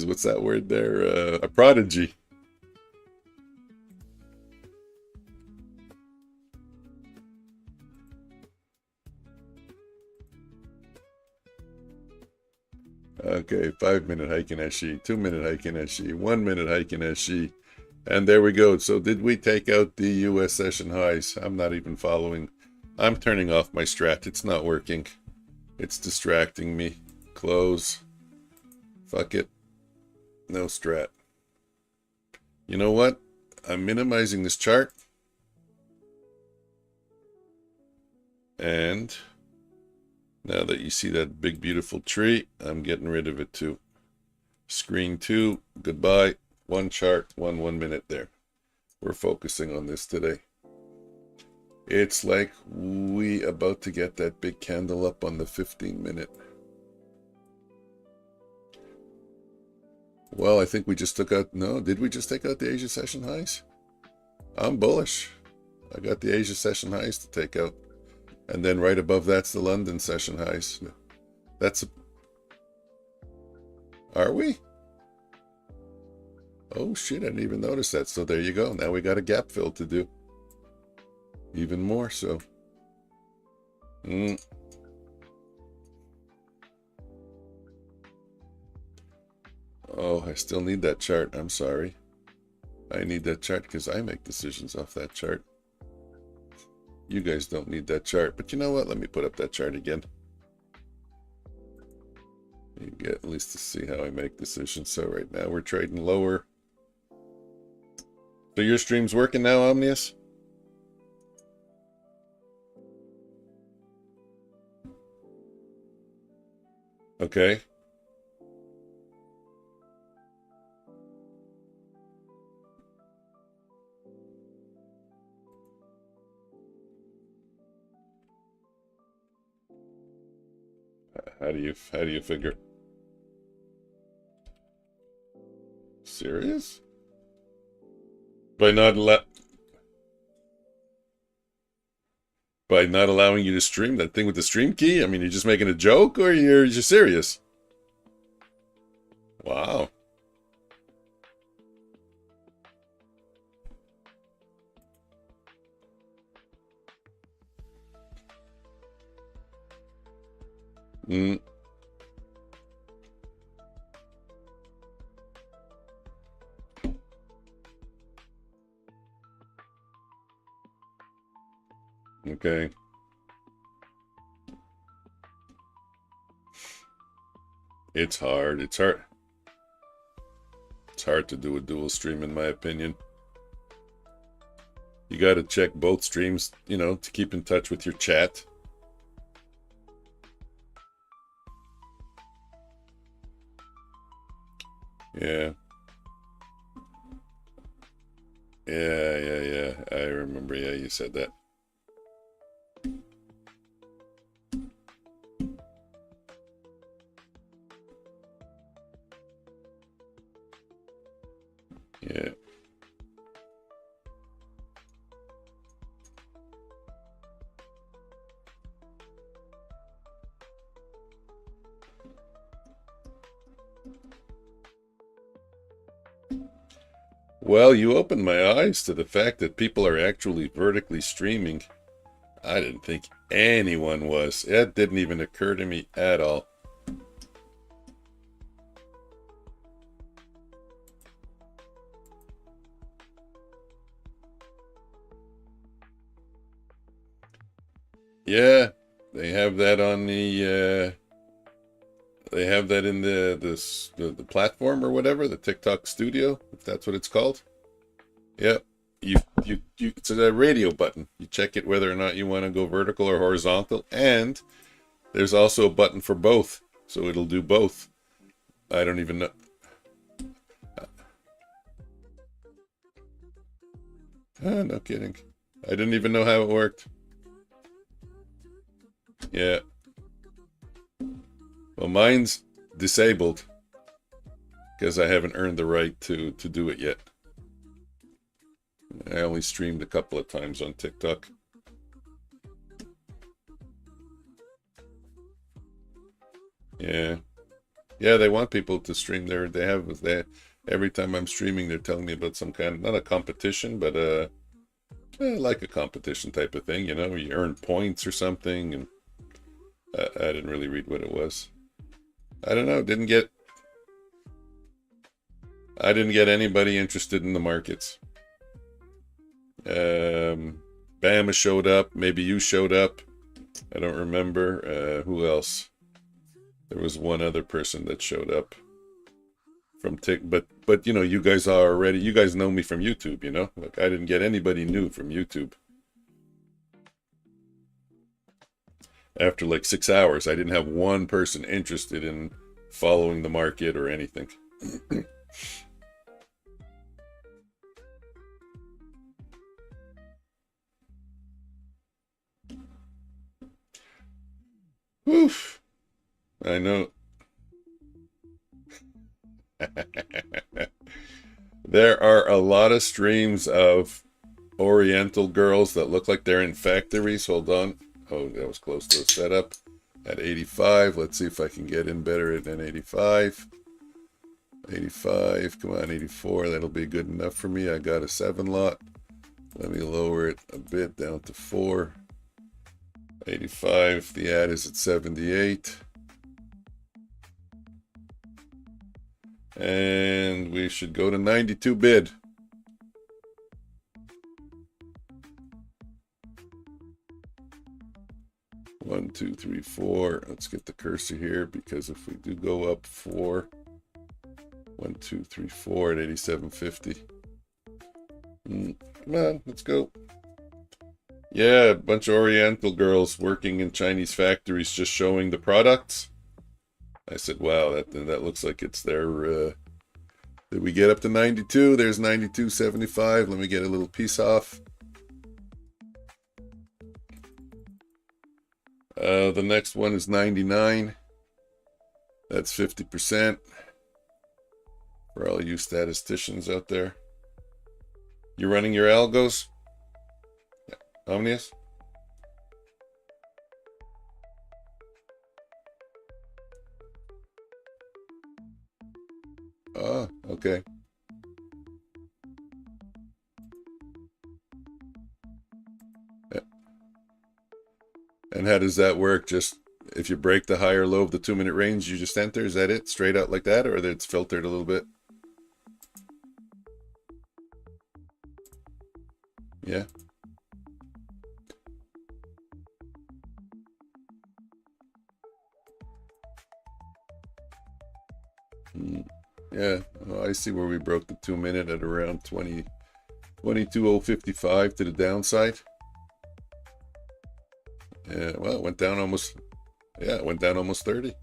what's that word there? A prodigy. Okay, 5 minute Heikin-Eshi, 2 minute Heikin-Eshi, 1 minute Heikin-Eshi. And there we go. So did we take out the US session highs? I'm not even following. I'm turning off my strat. It's not working. It's distracting me. Close. Fuck it. No strat. You know what? I'm minimizing this chart. And Now that you see that big, beautiful tree, I'm getting rid of it too. Screen 2, goodbye. One chart, 1 minute there. We're focusing on this today. It's like we about to get that big candle up on the 15-minute. Well, I think we just took out, no, did we just take out the Asia session highs? I'm bullish. I got the Asia session highs to take out. And then right above that's the London session highs. That's a... Are we? Oh shit, I didn't even notice that. So there you go. Now we got a gap fill to do. Even more so. Oh, I still need that chart. I'm sorry. I need that chart because I make decisions off that chart. You guys don't need that chart. But you know what? Let me put up that chart again. You get at least to see how I make decisions. So right now we're trading lower. So your stream's working now, Omnius? Okay. How do you figure? Serious? By not allowing you to stream that thing with the stream key? I mean, you're just making a joke, or you're serious? Wow. Okay. It's hard. It's hard to do a dual stream, in my opinion. You got to check both streams, you know, to keep in touch with your chat. Yeah. Yeah. I remember. Yeah, you said that. Yeah. Well, you opened my eyes to the fact that people are actually vertically streaming. I didn't think anyone was. It didn't even occur to me at all. Yeah, they have that on the they have that in the platform or whatever, the TikTok studio, if that's what it's called. Yeah, it's a radio button. You check it whether or not you want to go vertical or horizontal, and there's also a button for both, so it'll do both. I don't even know. No kidding. I didn't even know how it worked. Yeah. Well, mine's disabled because I haven't earned the right to do it yet. I only streamed a couple of times on TikTok. Yeah. Yeah, they want people to stream there. Every time I'm streaming, they're telling me about some kind of, not a competition, but like a competition type of thing, you know, you earn points or something, and I didn't really read what it was. I don't know, I didn't get anybody interested in the markets. Bama showed up, maybe you showed up. I don't remember. Who else? There was one other person that showed up from but you know, you guys know me from YouTube, you know? Like, I didn't get anybody new from YouTube. After like 6 hours, I didn't have one person interested in following the market or anything. Oof. I know. There are a lot of streams of Oriental girls that look like they're in factories. Hold on. Oh, that was close to a setup. At 85. Let's see if I can get in better than 85. 85. Come on, 84. That'll be good enough for me. I got a 7 lot. Let me lower it a bit down to 4. 85. The ad is at 78. And we should go to 92 bid. One, two, three, 4. Let's get the cursor here, because if we do go up 4, 1, 2, 3, 4 at 87.50. Come on, let's go. Yeah, a bunch of Oriental girls working in Chinese factories just showing the products. I said, wow, that looks like it's their, did we get up to 92? There's 92.75. Let me get a little piece off. The next one is 99. That's 50%. For all you statisticians out there. You running your algos? Yeah. Omnius? Oh, okay. And how does that work? Just if you break the high or low of the 2-minute range, you just enter? Is that it? Straight out like that? Or that it's filtered a little bit? Yeah. Yeah. Oh, I see where we broke the 2-minute at around 22.055 to the downside. Yeah, well, it went down almost, yeah, it went down almost 30.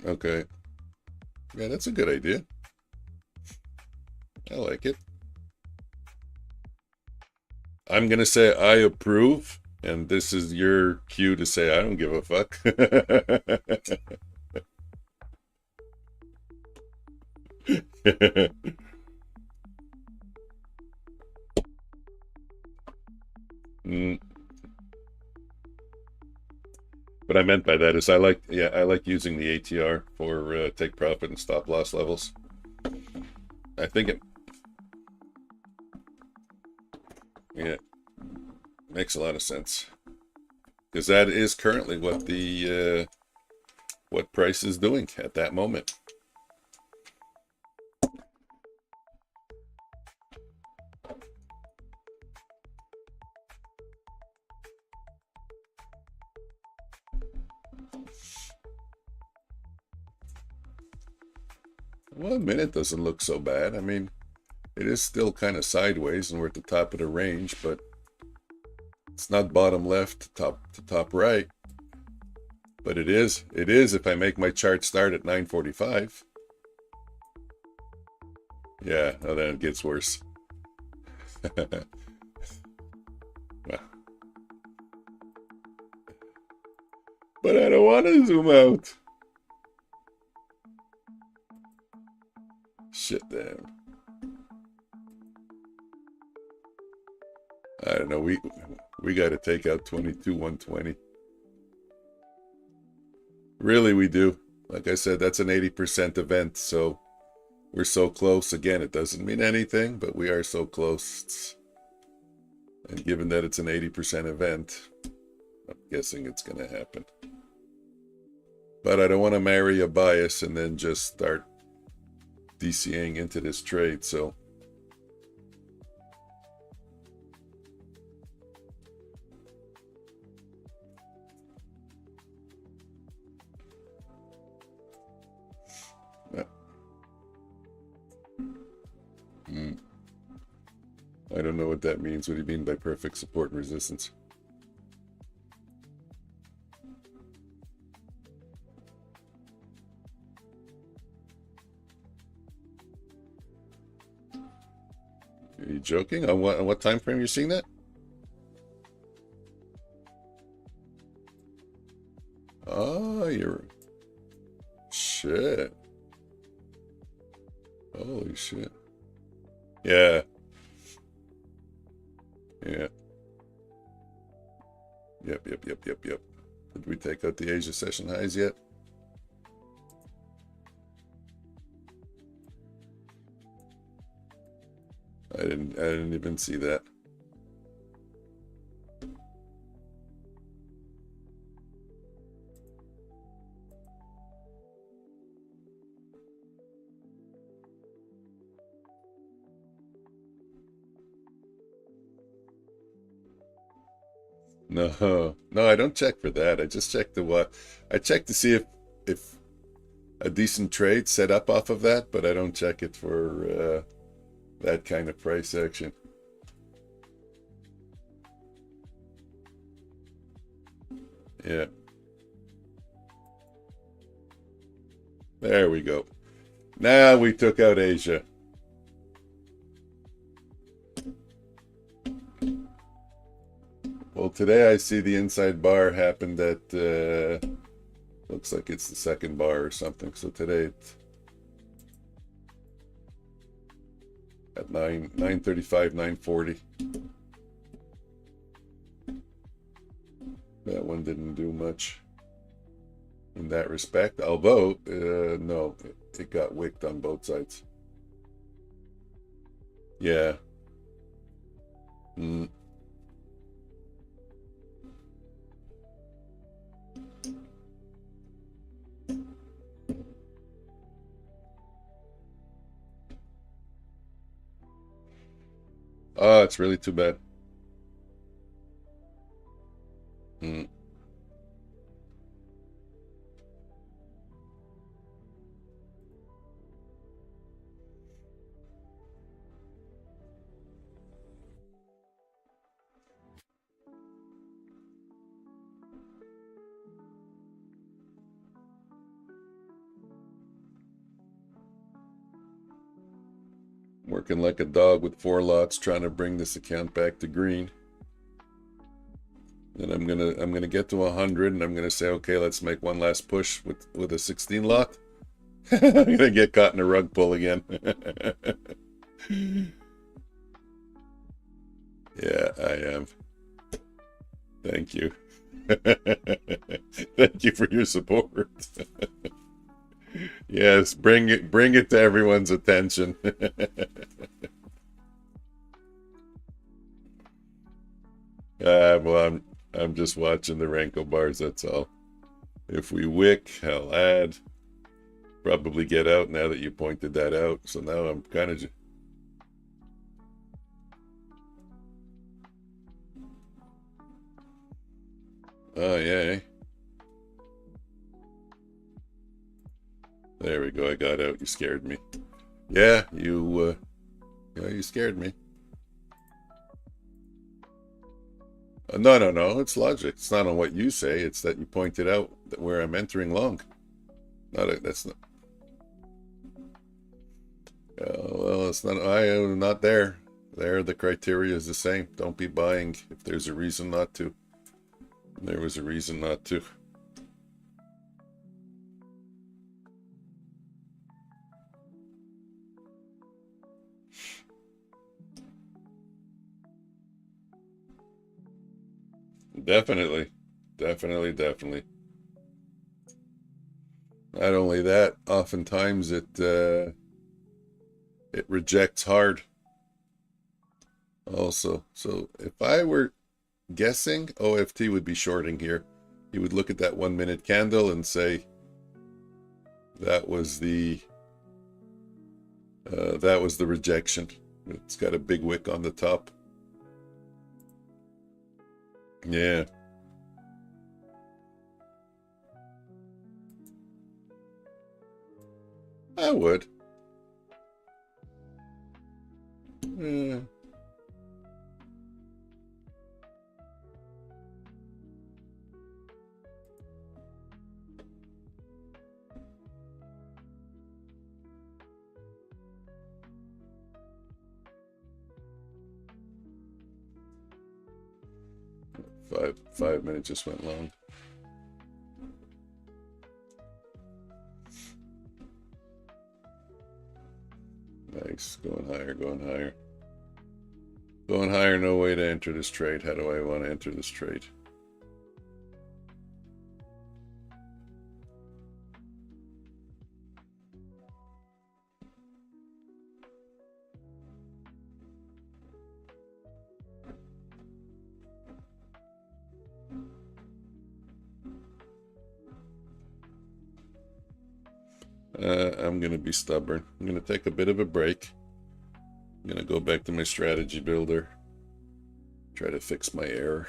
Okay. Yeah, that's a good idea. I like it. I'm going to say I approve, and this is your cue to say I don't give a fuck. What I meant by that is I like using the ATR for take profit and stop loss levels. I think it makes a lot of sense, because that is currently what the what price is doing at that moment. Well, a minute doesn't look so bad. I mean, it is still kind of sideways, and we're at the top of the range, but it's not bottom left to top right. But it is if I make my chart start at 9:45. Yeah, oh, then it gets worse. Well, but I don't want to zoom out. Shit, damn. I don't know. We got to take out 22,120. Really, we do. Like I said, that's an 80% event, so we're so close. Again, it doesn't mean anything, but we are so close. And given that it's an 80% event, I'm guessing it's going to happen. But I don't want to marry a bias and then just start DCAing into this trade, so I don't know what that means. What do you mean by perfect support and resistance? Are you joking? On what time frame you're seeing that? Oh, you're... Shit. Holy shit. Yeah. Yeah. Yep. Did we take out the Asia session highs yet? I didn't even see that. No, I don't check for that. I just check the what. I check to see if a decent trade set up off of that, but I don't check it for that kind of price action. Yeah. There we go. Now we took out Asia. Well, today I see the inside bar happened at, looks like it's the second bar or something. So today it's at 9:35, 9:40. That one didn't do much in that respect, although, no, it got wicked on both sides. Yeah. Oh, it's really too bad. Working like a dog with 4 lots, trying to bring this account back to green. And I'm gonna get to 100, and I'm gonna say, okay, let's make one last push with a 16 lot. I'm gonna get caught in a rug pull again. Yeah, I am. Thank you. Thank you for your support. Yes, bring it to everyone's attention. Well, I'm just watching the Renko bars, that's all. If we wick, I'll add. Probably get out now that you pointed that out. So now I'm kind of... Oh, yeah. There we go. I got out. You scared me. Yeah, you scared me. No. It's logic. It's not on what you say. It's that you pointed out that where I'm entering long. That's not. Well, it's not. I am not there. There, the criteria is the same. Don't be buying if there's a reason not to. There was a reason not to. Definitely. Not only that, oftentimes it rejects hard also. So if I were guessing, OFT would be shorting here. He would look at that 1 minute candle and say that was the rejection. It's got a big wick on the top. Yeah. I would. Five minutes just went long. Nice, going higher, going higher. Going higher, no way to enter this trade. How do I want to enter this trade? I'm going to be stubborn. I'm going to take a bit of a break. I'm going to go back to my strategy builder. Try to fix my error.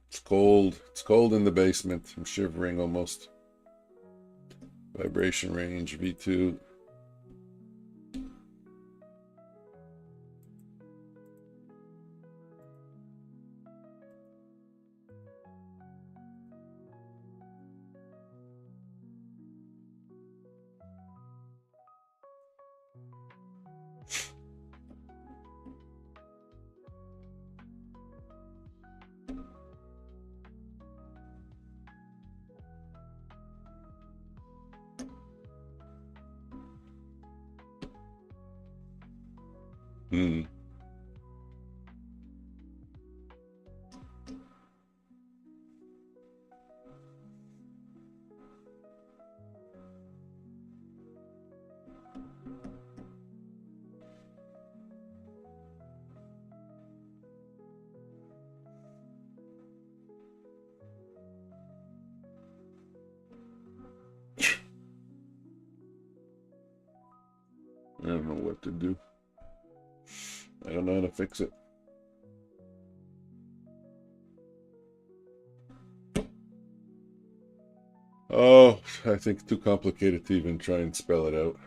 It's cold. It's cold in the basement. I'm shivering almost. Vibration range, V2. I don't know what to do. I don't know how to fix it. Oh, I think too complicated to even try and spell it out.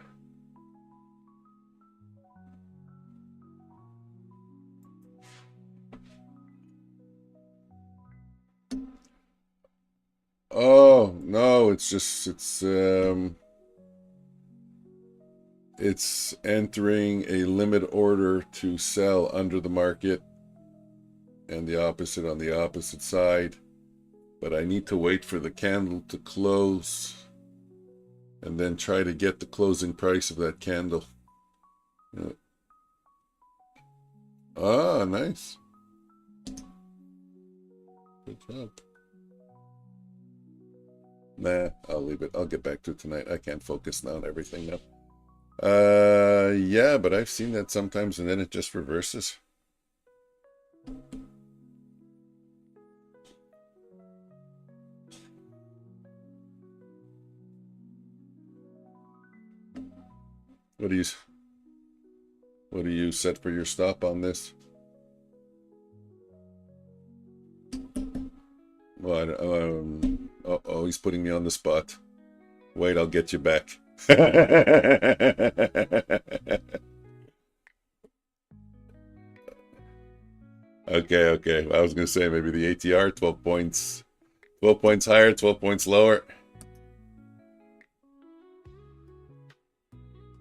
Oh, no, it's entering a limit order to sell under the market and the opposite on the opposite side. But I need to wait for the candle to close and then try to get the closing price of that candle. Yeah. Ah, nice. Good job. Nah, I'll leave it. I'll get back to it tonight. I can't focus now on everything now. Yeah, but I've seen that sometimes and then it just reverses. What do you set for your stop on this? Well, oh, he's putting me on the spot. Wait, I'll get you back. Okay. I was gonna say maybe the ATR 12 points higher, 12 points lower.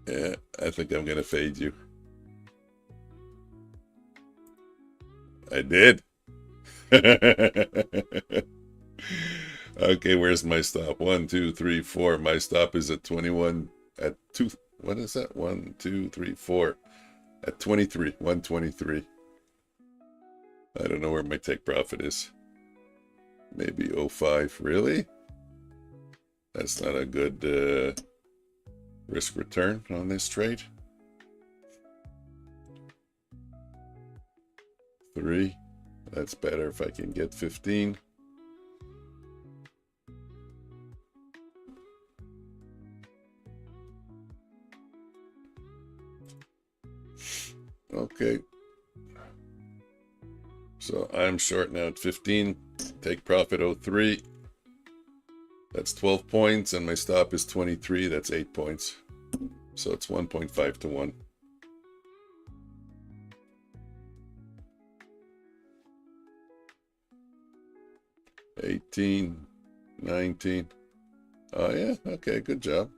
Yeah, I think I'm gonna fade you. I did. Okay, where's my stop? 1, 2, 3, 4. My stop is at 21 at 2. What is that? 1, 2, 3, 4. At 23. 123. I don't know where my take profit is. Maybe 05. Really? That's not a good risk return on this trade. 3. That's better if I can get 15. Okay. So I'm short now at 15. Take profit 03. That's 12 points, and my stop is 23. That's 8 points. So it's 1.5 to 1. $18, $19. Oh yeah, okay, good job.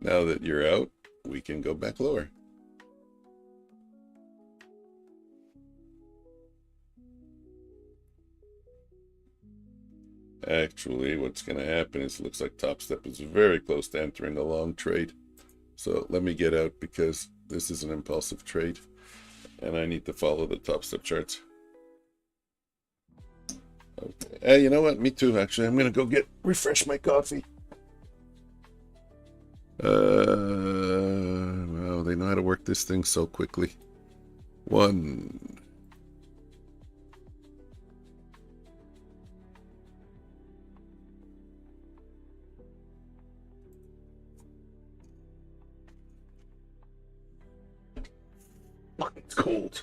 Now that you're out, we can go back lower. Actually, what's going to happen is it looks like topstep is very close to entering a long trade. So let me get out because this is an impulsive trade and I need to follow the topstep charts. Okay. Hey, you know what? Me too, actually. I'm going to go refresh my coffee. Well, they know how to work this thing so quickly. One. Fuck, it's cold.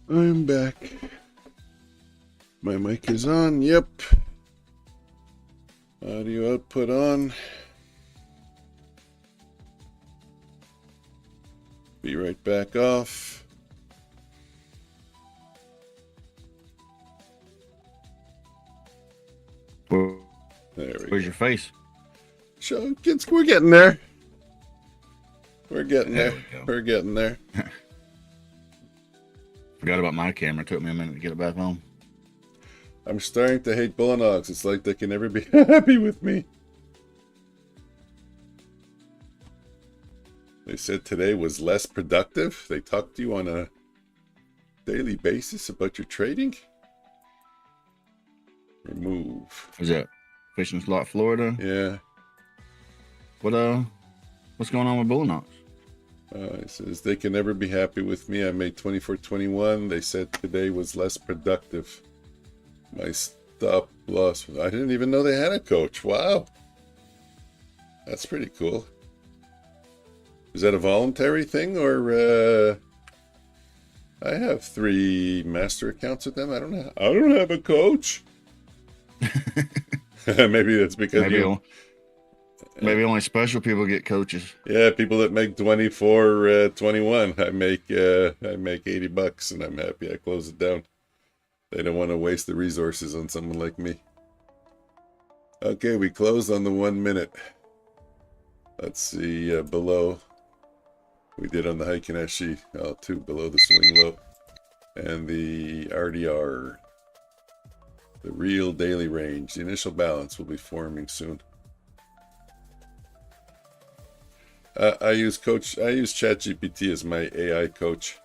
I'm back. My mic is on. Yep. Audio output on. Be right back off. There we Where's go. your face? So, kids, we're getting there. We're getting There there. we go. We're getting there. Forgot about my camera. Took me a minute to get it back on. I'm starting to hate Bulenox. It's like they can never be happy with me. They said today was less productive. They talked to you on a daily basis about your trading. Remove. Is that Fishing Slot, Florida? Yeah. What's going on with Bulenox? It says they can never be happy with me. I made 24.21. They said today was less productive. My stop loss. I didn't even know they had a coach. Wow. That's pretty cool. Is that a voluntary thing, or I have 3 master accounts with them. I don't have a coach. Maybe that's because maybe only special people get coaches. Yeah, people that make 24, 21. I make $80 and I'm happy I close it down. They don't want to waste the resources on someone like me. Okay, we closed on the 1 minute. Let's see below. We did on the Heikin SG, L2 below the swing low. And the RDR. The real daily range. The initial balance will be forming soon. I use ChatGPT as my AI coach.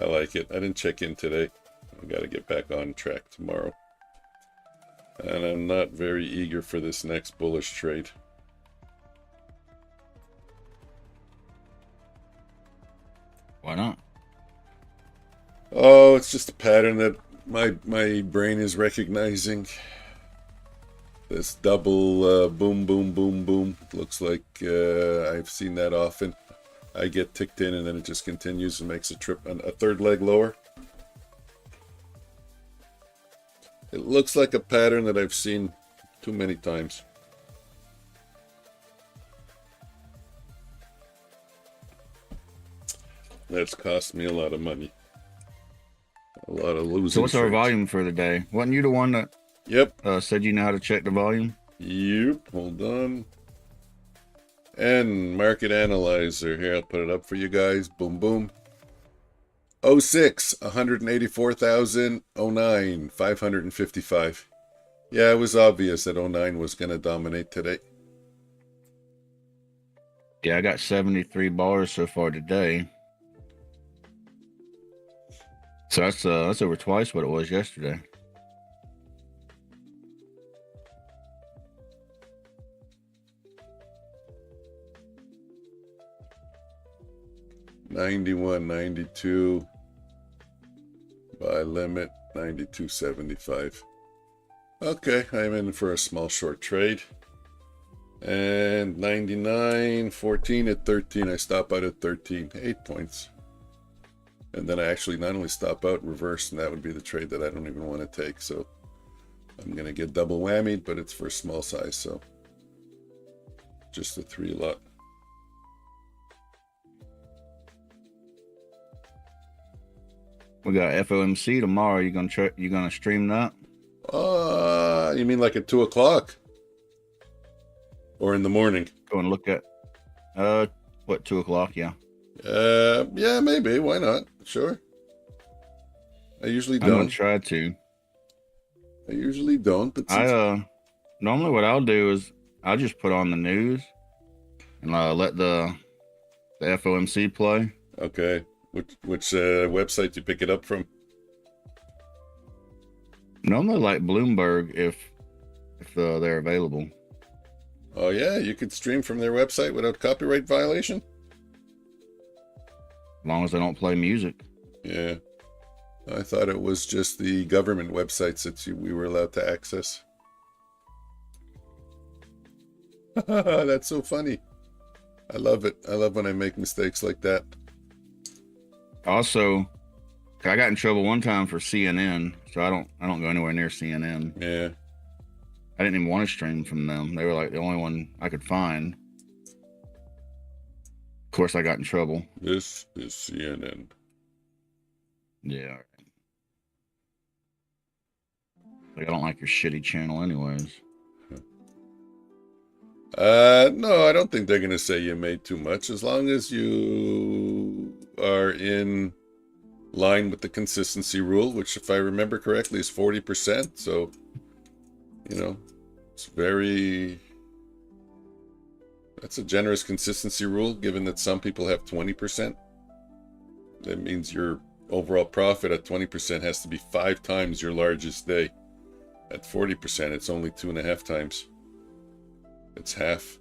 I like it. I didn't check in today. I got to get back on track tomorrow. And I'm not very eager for this next bullish trade. Why not? Oh, it's just a pattern that my brain is recognizing. This double boom, boom, boom, boom. Looks like I've seen that often. I get ticked in and then it just continues and makes a third leg lower. It looks like a pattern that I've seen too many times. That's cost me a lot of money. A lot of losing. So what's our trades. volume for today? Wasn't you the one that said you know how to check the volume? Yep. Hold on. And market analyzer. Here, I'll put it up for you guys. Boom, boom. 06, 184,000. 09, 555. Yeah, it was obvious that 09 was going to dominate today. Yeah, I got 73 bars so far today. So that's over twice what it was yesterday. $91, $92. Buy limit, $92.75. Okay, I'm in for a small short trade. And 99.14 at 13. I stop out at 13. 8 points. And then I actually not only stop out, reverse, and that would be the trade that I don't even want to take. So I'm going to get double whammied, but it's for a small size, so just a 3 lot. We got FOMC tomorrow. You gonna stream that? You mean like at 2 o'clock? Or in the morning? Go and look at 2 o'clock, yeah. Yeah, maybe. Why not? Sure. I usually I'm gonna don't. try to. I usually don't, but since Normally what I'll do is I'll just put on the news and let the FOMC play. Okay. Which website do you pick it up from? Normally like Bloomberg if they're available. Oh yeah, you could stream from their website without copyright violation? As long as they don't play music. Yeah. I thought it was just the government websites that we were allowed to access. That's so funny. I love it. I love when I make mistakes like that. Also, I got in trouble one time for CNN, so I don't go anywhere near CNN. Yeah. I didn't even want to stream from them. They were like the only one I could find. Of course, I got in trouble. This is CNN. Yeah. Like, I don't like your shitty channel anyways. No, I don't think they're going to say you made too much, as long as you are in line with the consistency rule, which, if I remember correctly, is 40%. So, you know, that's a generous consistency rule, given that some people have 20%. That means your overall profit at 20% has to be 5 times your largest day. At 40%, it's only 2.5 times. It's half.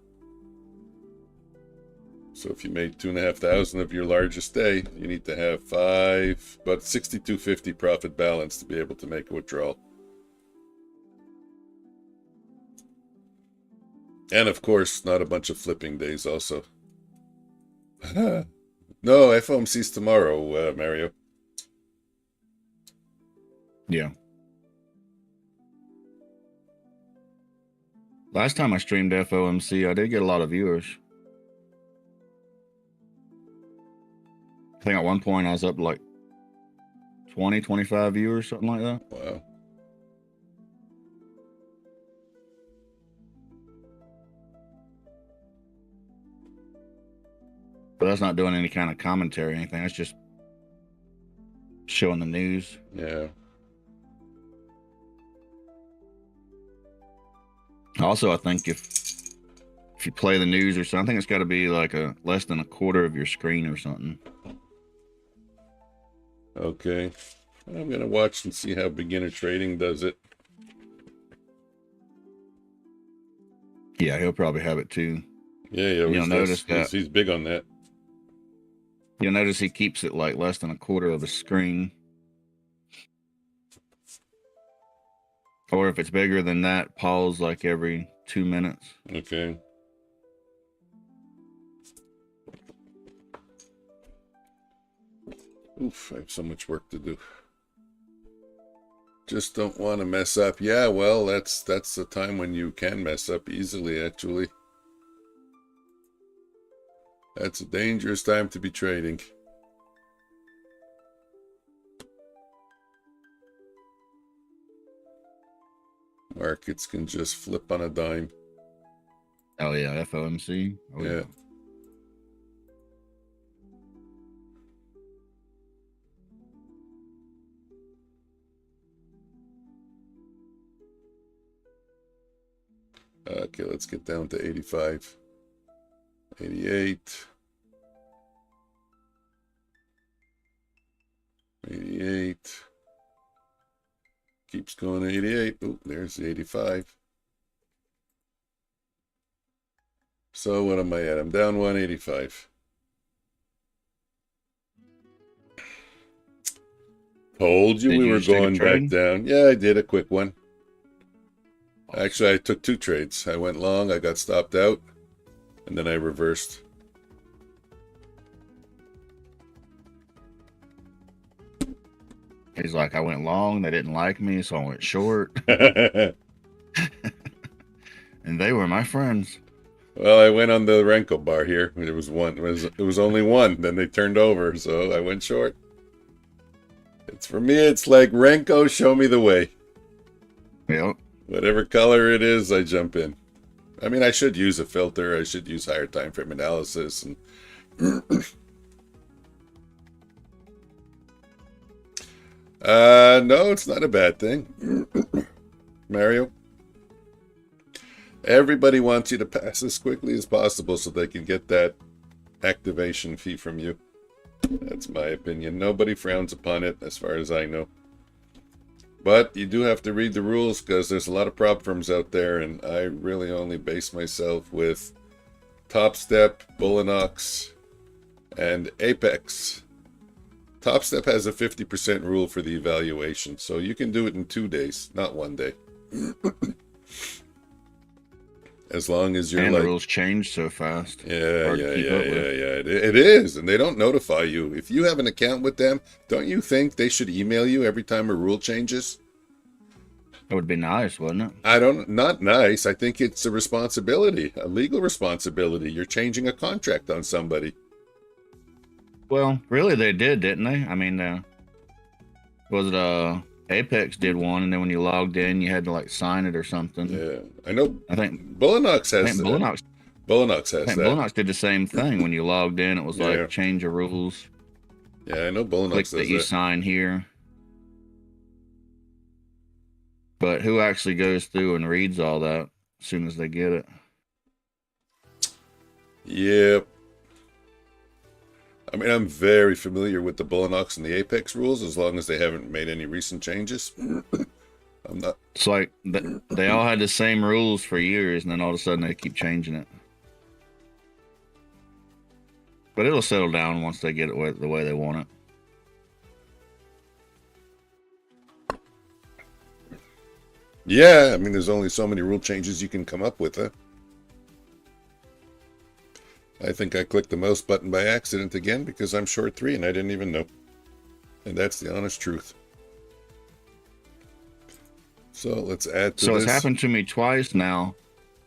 So if you made 2,500 of your largest day, you need to have about 6,250 profit balance to be able to make a withdrawal. And of course, not a bunch of flipping days also. No, FOMC's tomorrow, Mario. Yeah. Last time I streamed FOMC, I did get a lot of viewers. I think at one point I was up to like 20, 25 viewers, something like that. Wow. But that's not doing any kind of commentary or anything. That's just showing the news. Yeah. Also, I think if you play the news or something, it's got to be like less than a quarter of your screen or something. Okay. I'm going to watch and see how beginner trading does it. Yeah, he'll probably have it too. Yeah, You'll notice that. He's big on that. You'll notice he keeps it like less than a quarter of a screen. Or if it's bigger than that, pause like every 2 minutes. Okay. Oof, I have so much work to do. Just don't want to mess up. Yeah, well, that's the time when you can mess up easily, actually. That's a dangerous time to be trading. Markets can just flip on a dime. Oh yeah, FOMC. Oh, Yeah. Okay, let's get down to 85. 88. 88. Keeps going to 88. Oh, there's the 85. So what am I at? I'm down 185. Told you we were going back down. Yeah, I did a quick one. Actually, I took 2 trades. I went long, I got stopped out, and then I reversed. He's like, I went long, they didn't like me, so I went short. Well, And they were my friends. I went on the Renko bar here. It was one. It was only one. Then they turned over, so I went short. It's for me. It's like Renko, show me the way. Yep. Whatever color it is, I jump in. I mean, I should use a filter. I should use higher time frame analysis. And no, it's not a bad thing, Mario. Everybody wants you to pass as quickly as possible so they can get that activation fee from you. That's my opinion. Nobody frowns upon it, as far as I know. But you do have to read the rules, because there's a lot of prop firms out there, and I really only base myself with Topstep, Bulenox, and Apex. Topstep has a 50% rule for the evaluation, so you can do it in 2 days, not 1 day. As long as you're And like, the rules change so fast. yeah, Hard yeah, to keep yeah, up with. it is, and they don't notify you. If you have an account with them, don't you think they should email you every time a rule changes? That would be nice, wouldn't it? Not nice. I think it's a responsibility, a legal responsibility. You're changing a contract on somebody. Well, really, they did, didn't they? I mean, was it Apex did one, and then when you logged in, you had to like sign it or something. Yeah, I know. I think Bulenox I has think that. Bulenox. Bulenox I has think that. Bulenox did the same thing. When you logged in, it was Yeah. like change of rules. Yeah, I know Bulenox Click does that you that. sign here. But who actually goes through and reads all that as soon as they get it? Yep. I mean, I'm very familiar with the Bulenox and the Apex rules, as long as they haven't made any recent changes. I'm not. It's like they all had the same rules for years, and then all of a sudden they keep changing it. But it'll settle down once they get it the way they want it. Yeah, I mean, there's only so many rule changes you can come up with, huh? I think I clicked the mouse button by accident again because I'm short 3 and I didn't even know. And that's the honest truth. So let's add to So this. it's happened to me twice now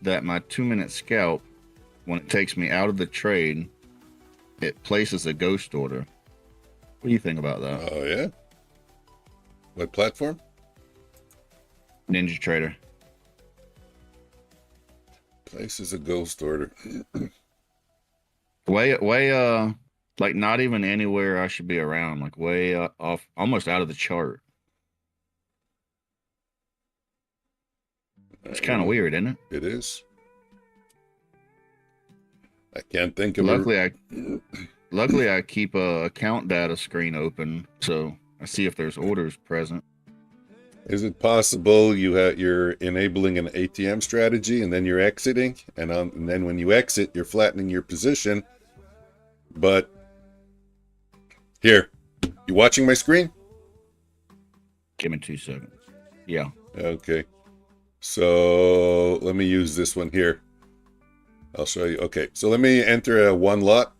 that my 2-minute scalp, when it takes me out of the trade, it places a ghost order. What do you think about that? Oh, yeah? What platform? Ninja Trader. Places a ghost order. Way, like not even anywhere I should be around, like way off, almost out of the chart. It's kind of weird, isn't it? It is. I can't think of Luckily, I keep a account data screen open, so I see if there's orders present. Is it possible you're enabling an ATM strategy and then you're exiting, and then when you exit, you're flattening your position? But here, you watching my screen? Give me 2 seconds. Yeah. Okay. So let me use this one here. I'll show you. Okay, so let me enter a 1 lot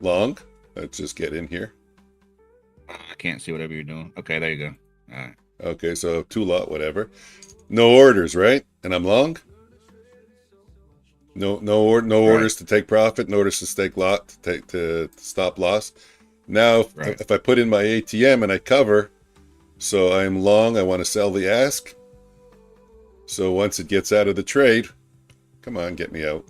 long. Let's just get in here. I can't see whatever you're doing. Okay, there you go. All right. Okay, so 2 lot, whatever. No orders, right? And I'm long. No orders to take profit. No orders to take lot to stop loss. Now, if I put in my ATM and I cover, so I'm long. I want to sell the ask. So once it gets out of the trade, come on, get me out.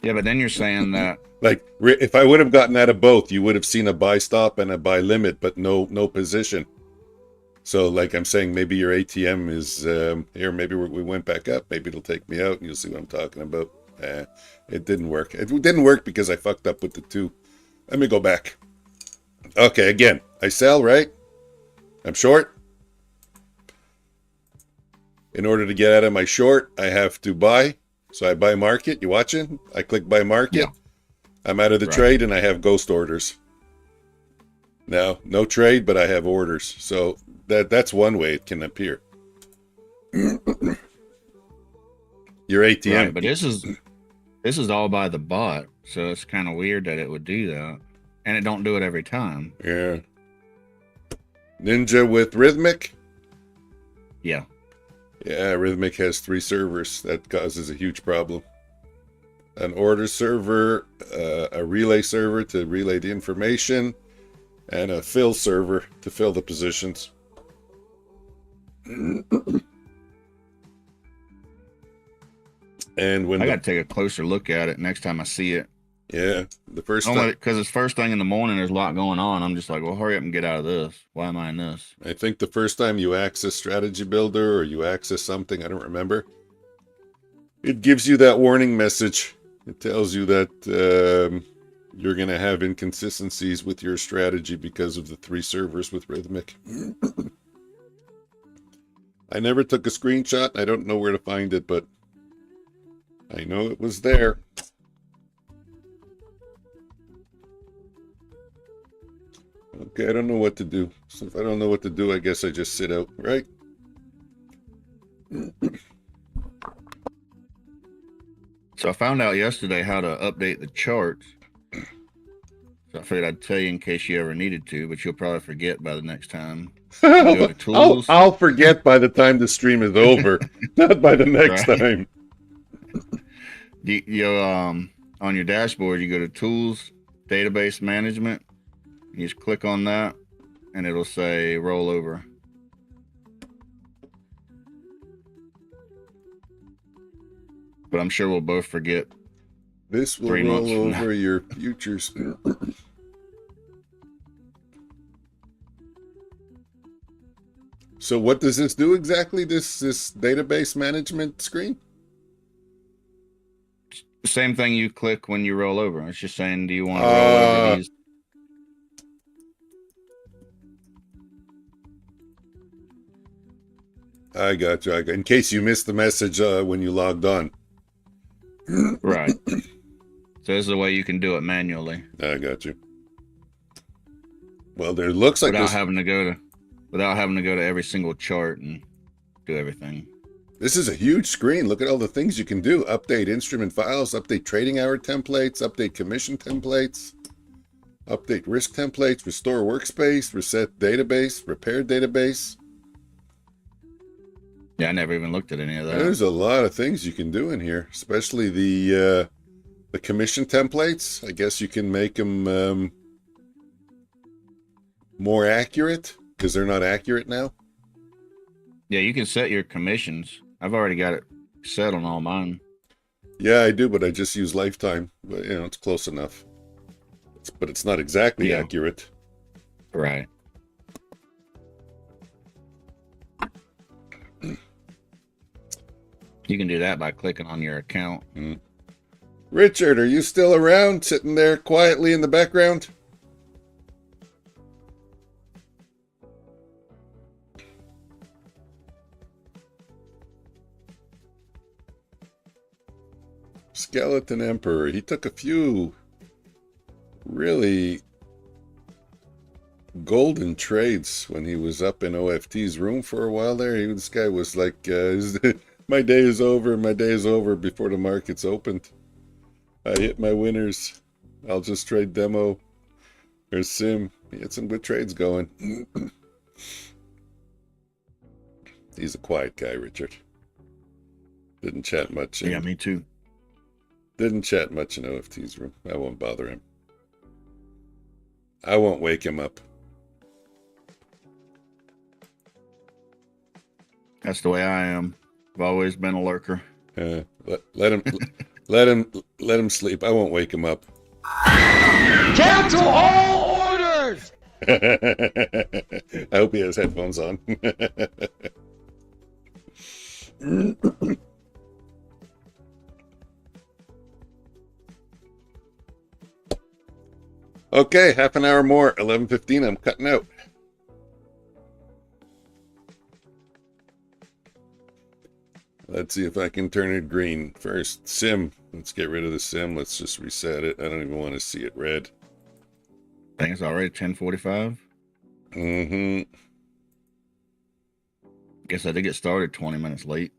Yeah, but then you're saying that Like, if I would have gotten out of both, you would have seen a buy stop and a buy limit, but no position. So, like I'm saying, maybe your ATM is here. Maybe we went back up. Maybe it'll take me out, and you'll see what I'm talking about. It didn't work. It didn't work because I fucked up with the 2. Let me go back. Okay, again, I sell, right? I'm short. In order to get out of my short, I have to buy. So I buy market. You watching? I click buy market. Yeah. I'm out of the trade and I have ghost orders. Now, no trade, but I have orders. So that's one way it can appear. Your ATM. right, but this is all by the bot, so it's kind of weird that it would do that, and it don't do it every time. Yeah. Ninja with Rhythmic. Yeah. Yeah, Rhythmic has 3 servers. That causes a huge problem. An order server, a relay server to relay the information, and a fill server to fill the positions. And when I got to take a closer look at it next time I see it. yeah, the first Only time, because it's first thing in the morning. There's a lot going on. I'm just like, well, hurry up and get out of this. Why am I in this? I think the first time you access Strategy Builder or you access something, I don't remember, it gives you that warning message. It tells you that you're going to have inconsistencies with your strategy because of the 3 servers with Rhythmic. I never took a screenshot. I don't know where to find it, but I know it was there. Okay, I don't know what to do. So if I don't know what to do, I guess I just sit out, right? So I found out yesterday how to update the charts. So I figured I'd tell you in case you ever needed to, but you'll probably forget by the next time. You go to tools. I'll forget by the time the stream is over, not by the next Right. time. On your dashboard, you go to tools, database management. You just click on that, and it'll say rollover. But I'm sure we'll both forget. This will 3 months roll from now. over your futures. So what does this do exactly, this database management screen? Same thing you click when you roll over. It's just saying, do you want to roll over these? I got you. In case you missed the message when you logged on. Right. So this is the way you can do it manually. I got you. Well, there looks like without having to go to every single chart and do everything. This is a huge screen. Look at all the things you can do. Update instrument files, update trading hour templates, update commission templates, update risk templates, restore workspace, reset database, repair database. Yeah, I never even looked at any of that. There's a lot of things you can do in here, especially the commission templates. I guess you can make them more accurate because they're not accurate now. Yeah, you can set your commissions. I've already got it set on all mine. Yeah, I do, but I just use lifetime. But, you know, it's close enough. But it's not exactly accurate. Right. You can do that by clicking on your account. Richard, are you still around, sitting there quietly in the background? Skeleton Emperor. He took a few really golden trades when he was up in OFT's room for a while there. This guy was like, my day is over, my day is over before the markets opened. I hit my winners. I'll just trade demo or sim. He had some good trades going. He's a quiet guy, Richard. Didn't chat much. Yeah, me too. Didn't chat much in OFT's room. I won't bother him. I won't wake him up. That's the way I am. I've always been a lurker. Let him sleep. I won't wake him up. Cancel all orders! I hope he has headphones on. Okay, half an hour more. 11:15. I'm cutting out. Let's see if I can turn it green. First, sim. Let's get rid of the sim. Let's just reset it. I don't even want to see it red. I think it's already 10:45. Guess I did get started 20 minutes late.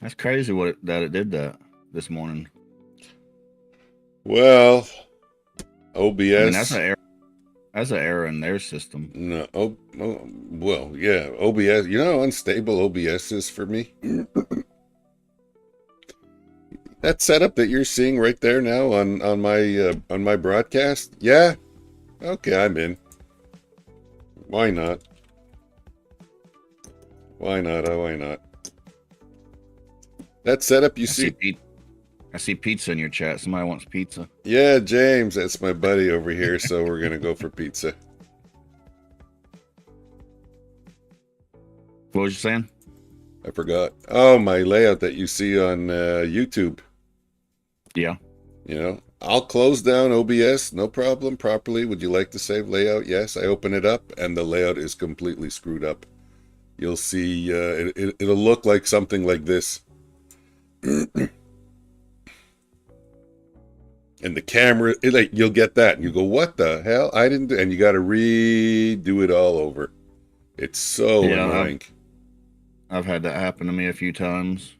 That's crazy that it did that this morning. Well, OBS. I mean, that's an error in their system. No, well, yeah, OBS. You know how unstable OBS is for me? That setup that you're seeing right there now on my broadcast? Yeah? Okay, I'm in. Why not? Why not? Oh, why not? That setup you see... I see pizza in your chat. Somebody wants pizza. Yeah, James, that's my buddy over here, so we're going to go for pizza. What was you saying? I forgot. Oh, my layout that you see on YouTube. Yeah. You know, I'll close down OBS, no problem, properly. Would you like to save layout? Yes, I open it up, and the layout is completely screwed up. You'll see, it'll look like something like this. And the camera, like, you'll get that, and you go, "What the hell? I didn't do," and you got to redo it all over. It's so annoying. I've had that happen to me a few times.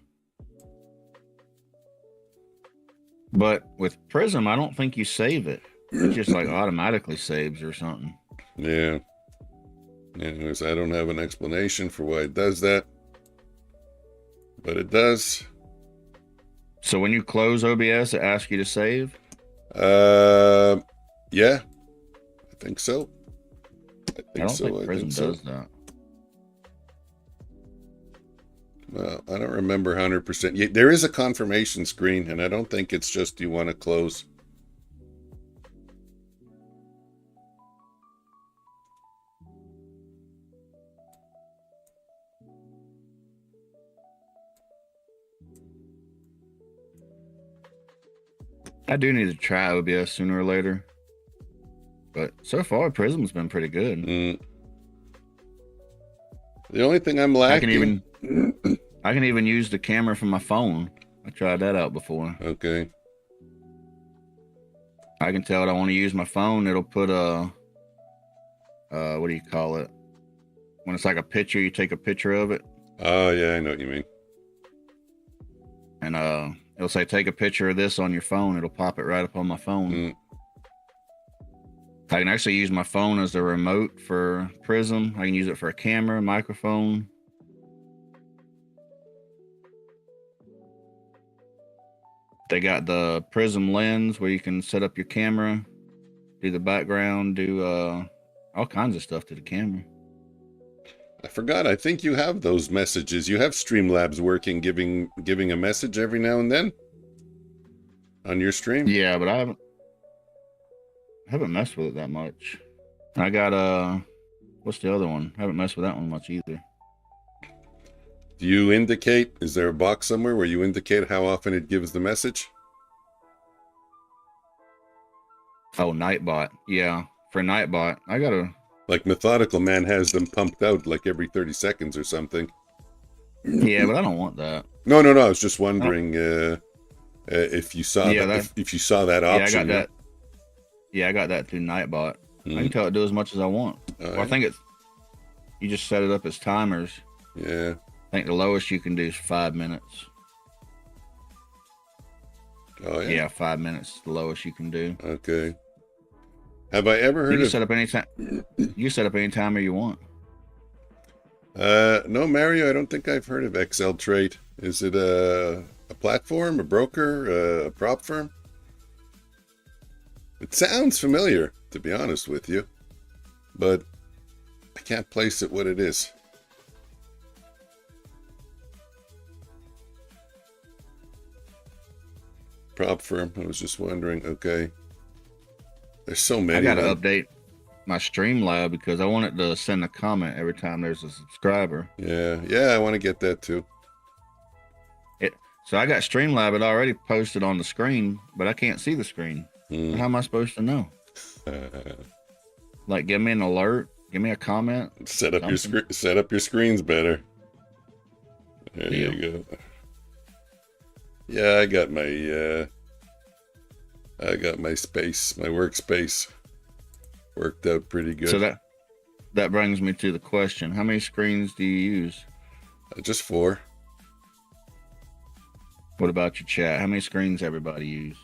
But with Prism, I don't think you save it. It just like automatically saves or something. Yeah. Anyways, I don't have an explanation for why it does that, but it does. So when you close OBS, it asks you to save? Yeah, I think so. I don't think Prism does that. Well, I don't remember 100%. There is a confirmation screen, and I don't think it's just you want to close. I do need to try OBS sooner or later. But so far, Prism's been pretty good. The only thing I'm lacking... I can even use the camera from my phone. I tried that out before. Okay. I can tell it I want to use my phone. It'll put a... what do you call it? When it's like a picture, you take a picture of it. Oh, yeah, I know what you mean. And it'll say, take a picture of this on your phone. It'll pop it right up on my phone. I can actually use my phone as the remote for Prism. I can use it for a camera, microphone. They got the Prism lens where you can set up your camera, do the background, do all kinds of stuff to the camera. I forgot. I think you have those messages. You have Streamlabs working, giving a message every now and then on your stream. Yeah, but I haven't messed with it that much. I got what's the other one? I haven't messed with that one much either. Do you indicate? Is there a box somewhere where you indicate how often it gives the message? Oh, Nightbot. Yeah, for Nightbot, I gotta. Like Methodical Man has them pumped out like every 30 seconds or something. Yeah, but I don't want that. No. I was just wondering if you saw if you saw that option. Yeah, I got that. Yeah, I got that through Nightbot. I can tell it do as much as I want. Well, I think it's you just set it up as timers. Yeah. I think the lowest you can do is 5 minutes. Oh yeah. Yeah, 5 minutes is the lowest you can do. Okay. Have I ever heard you can of... set up any time. You can set up any timer you want. No, Mario, I don't think I've heard of XL Trade. Is it a platform, a broker, a prop firm? It sounds familiar, to be honest with you, but I can't place it what it is. Prop firm. I was just wondering. Okay. There's so many. I gotta update my Streamlab because I want it to send a comment every time there's a subscriber. Yeah, I want to get that too. So I got Streamlab it already posted on the screen, but I can't see the screen. How am I supposed to know? Like, give me an alert, give me a comment. Set up your screens better. There you go. Yeah, I got my space, my workspace worked out pretty good. So that brings me to the question: how many screens do you use? Just 4. What about your chat? How many screens everybody use?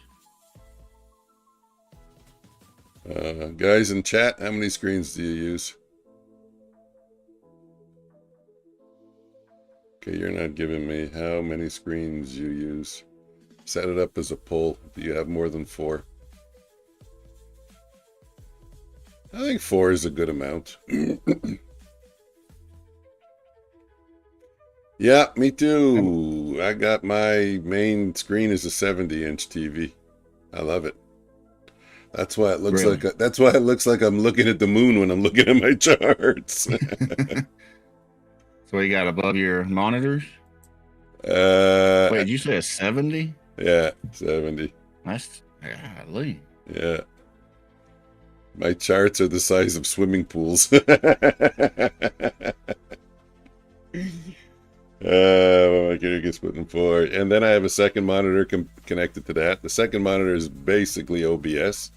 Guys in chat, how many screens do you use? Okay, you're not giving me how many screens you use. Set it up as a poll. Do you have more than 4? I think 4 is a good amount. Yeah, me too. I got my main screen is a 70-inch TV. I love it. That's why it looks that's why it looks like I'm looking at the moon when I'm looking at my charts. So you got above your monitors? Wait, did you say a 70? Yeah, 70. That's golly. Yeah. My charts are the size of swimming pools. What am I computer gets put in 4. And then I have a second monitor connected to that. The second monitor is basically OBS.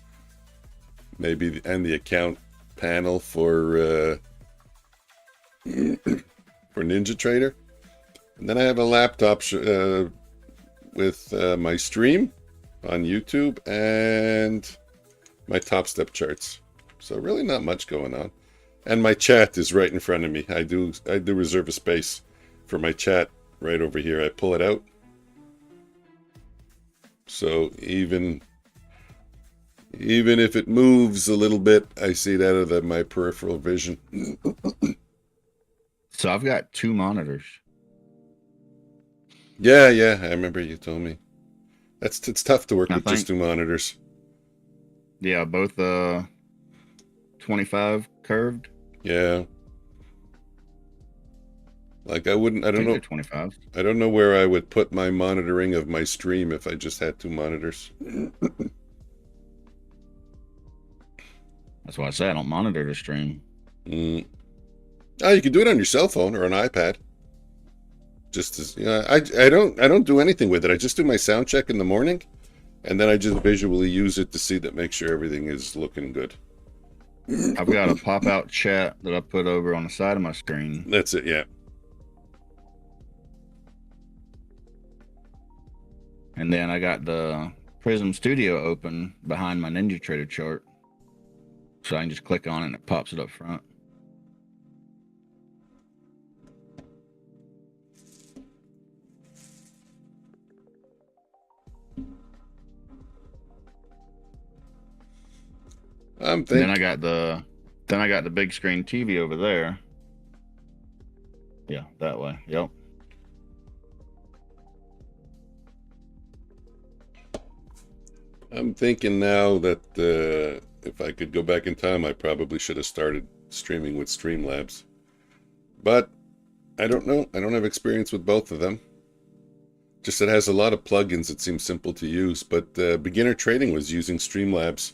Maybe, and the account panel for NinjaTrader. And then I have a laptop with my stream on YouTube and my topstep charts. So really not much going on. And my chat is right in front of me. I do reserve a space for my chat right over here. I pull it out. So even if it moves a little bit, I see that out of my peripheral vision. So I've got 2 monitors. Yeah, I remember you told me. It's tough to work with just 2 monitors. Yeah, both 25 curved. Yeah. Like I don't know 25. I don't know where I would put my monitoring of my stream if I just had 2 monitors. That's why I say I don't monitor the stream. Oh, you can do it on your cell phone or an iPad. Just as I don't do anything with it. I just do my sound check in the morning, and then I just visually use it to see that, make sure everything is looking good. I've got a pop-out chat that I put over on the side of my screen. That's it, yeah. And then I got the Prism Studio open behind my NinjaTrader chart. So I can just click on it and it pops it up front. Then I got the big screen TV over there. Yeah, that way. Yep. I'm thinking now that if I could go back in time, I probably should have started streaming with Streamlabs. But I don't know. I don't have experience with both of them. Just it has a lot of plugins. It seems simple to use. But Beginner Trading was using Streamlabs,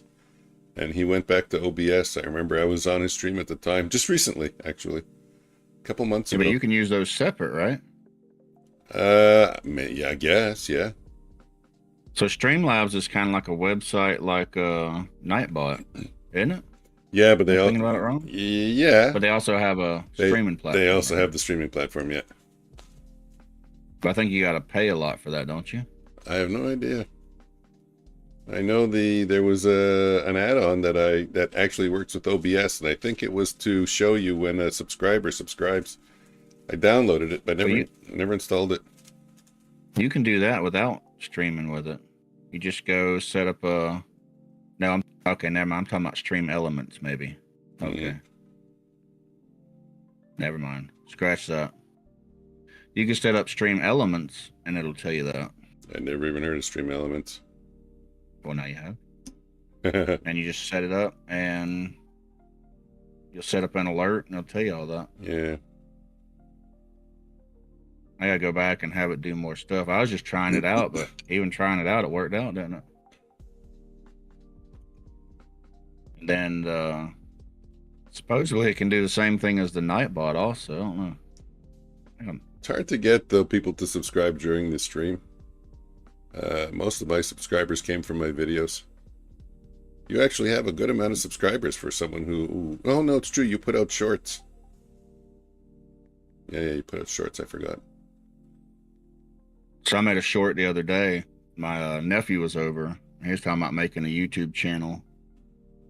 and he went back to OBS. I remember I was on his stream at the time, just recently, actually, a couple months ago. But you can use those separate, right? Yeah, I guess, yeah. So Streamlabs is kind of like a website, like Nightbot, isn't it? Yeah, but they all thinking about it wrong. Yeah, But they also have a streaming platform. They also have the streaming platform, yeah. But I think you got to pay a lot for that, don't you? I have no idea. I know there was an add-on that actually works with OBS, and I think it was to show you when a subscriber subscribes. I downloaded it, but never installed it. You can do that without streaming with it. You just go set up a... No, okay, never mind. I'm talking about Stream Elements, maybe. Okay. Never mind. Scratch that. You can set up Stream Elements, and it'll tell you that. I never even heard of Stream Elements. Well, now you have. And you just set it up, and you'll set up an alert, and it'll tell you all that. Yeah. I gotta go back and have it do more stuff. I was just trying it out, but even trying it out, it worked out, didn't it? And then supposedly it can do the same thing as the Nightbot also. I don't know. It's hard to get people to subscribe during the stream. Most of my subscribers came from my videos. You actually have a good amount of subscribers for someone who... Oh, no, it's true. You put out shorts. Yeah, you put out shorts. I forgot. So I made a short the other day. My nephew was over. He was talking about making a YouTube channel.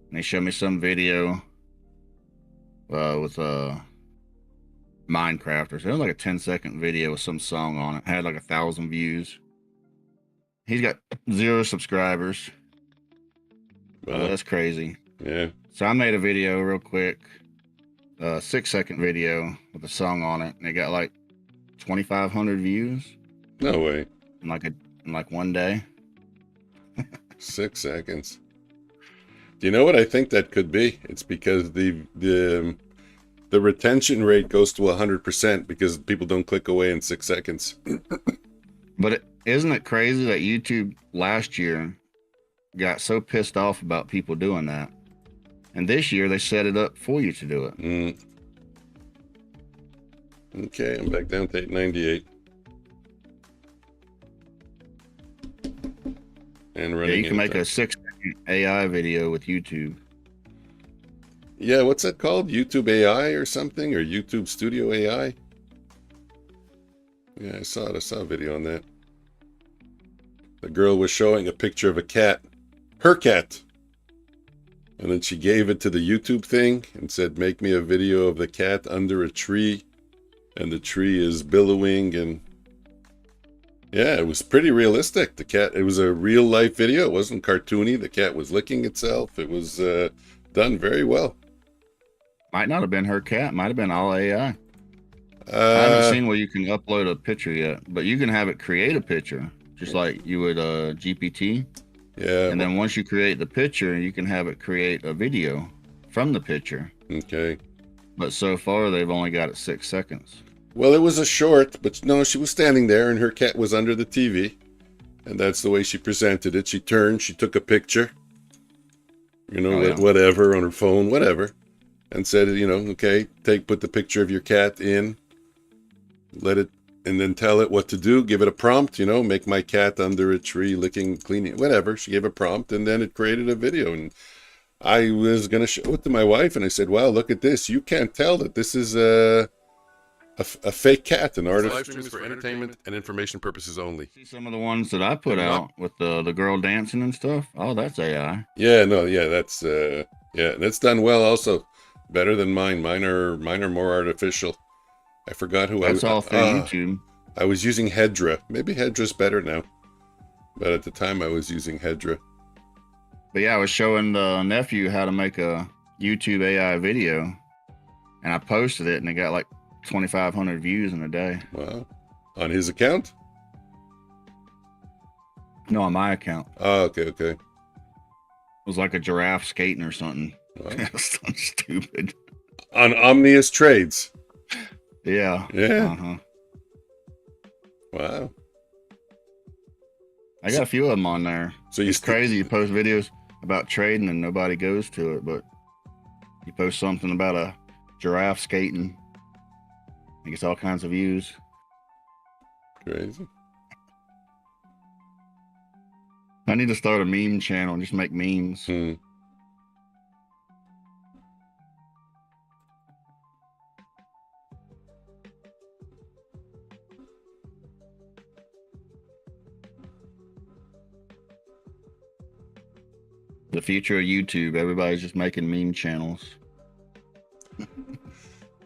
And he showed me some video with Minecraft or something. It was like a 10-second video with some song on it. Had like 1,000 views. He's got 0 subscribers. Wow. That's crazy. Yeah. So I made a video real quick. 6-second video with a song on it. And it got like 2,500 views. No way. In like one day. 6 seconds. Do you know what I think that could be? It's because the retention rate goes to 100% because people don't click away in 6 seconds. But isn't it crazy that YouTube last year got so pissed off about people doing that, and this year they set it up for you to do it? Okay, I'm back down to 898. and Yeah, running. you can make anytime. a 6-second AI video with YouTube. Yeah, what's that called? YouTube AI or something, or YouTube Studio AI? Yeah, I saw it. I saw a video on that. The girl was showing a picture of a cat, her cat, and then she gave it to the YouTube thing and said, "Make me a video of the cat under a tree, and the tree is billowing." And yeah, it was pretty realistic. The cat, it was a real life video. It wasn't cartoony. The cat was licking itself. It was done very well. Might not have been her cat. Might have been all AI. I haven't seen where you can upload a picture yet, but you can have it create a picture, just like you would GPT. Yeah. And then once you create the picture, you can have it create a video from the picture. Okay. But so far, they've only got it 6 seconds. Well, it was a short, but no, she was standing there and her cat was under the TV. And that's the way she presented it. She turned, she took a picture, whatever, on her phone, whatever, and said, okay, put the picture of your cat in, let it, and then tell it what to do, give it a prompt, make my cat under a tree, licking, cleaning, whatever. She gave a prompt and then it created a video. And I was going to show it to my wife and I said, wow, look at this. You can't tell that this is a fake cat, an artist. Live stream is for entertainment and information purposes only. See some of the ones that I put out with the girl dancing and stuff. Oh, that's AI. Yeah, no, yeah, that's done well. Also, better than mine. Mine are more artificial. I forgot who that's all through YouTube. I was using Hedra. Maybe Hedra's better now, but at the time I was using Hedra. But yeah, I was showing the nephew how to make a YouTube AI video, and I posted it, and it got like 2,500 views in a day. Wow. On his account? No, on my account. Oh, okay. It was like a giraffe skating or something. Wow. Something stupid. On Omnius Trades. Yeah. Yeah. Wow. I got a few of them on there. So it's crazy. You post videos about trading and nobody goes to it, but you post something about a giraffe skating, it gets all kinds of views. Crazy. I need to start a meme channel and just make memes. The future of YouTube, everybody's just making meme channels.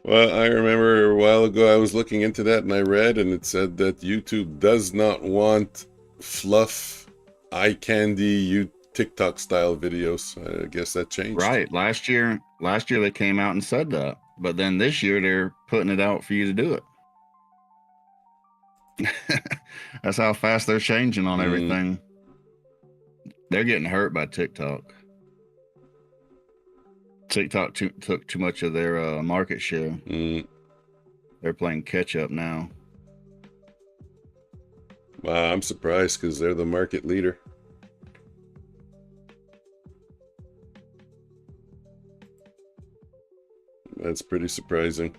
Well, I remember a while ago I was looking into that and I read and it said that YouTube does not want fluff, eye candy, TikTok style videos. I guess that changed. Right. Last year they came out and said that. But then this year they're putting it out for you to do it. That's how fast they're changing on everything. They're getting hurt by TikTok. TikTok took too much of their market share. They're playing catch up now. Wow, I'm surprised because they're the market leader. That's pretty surprising.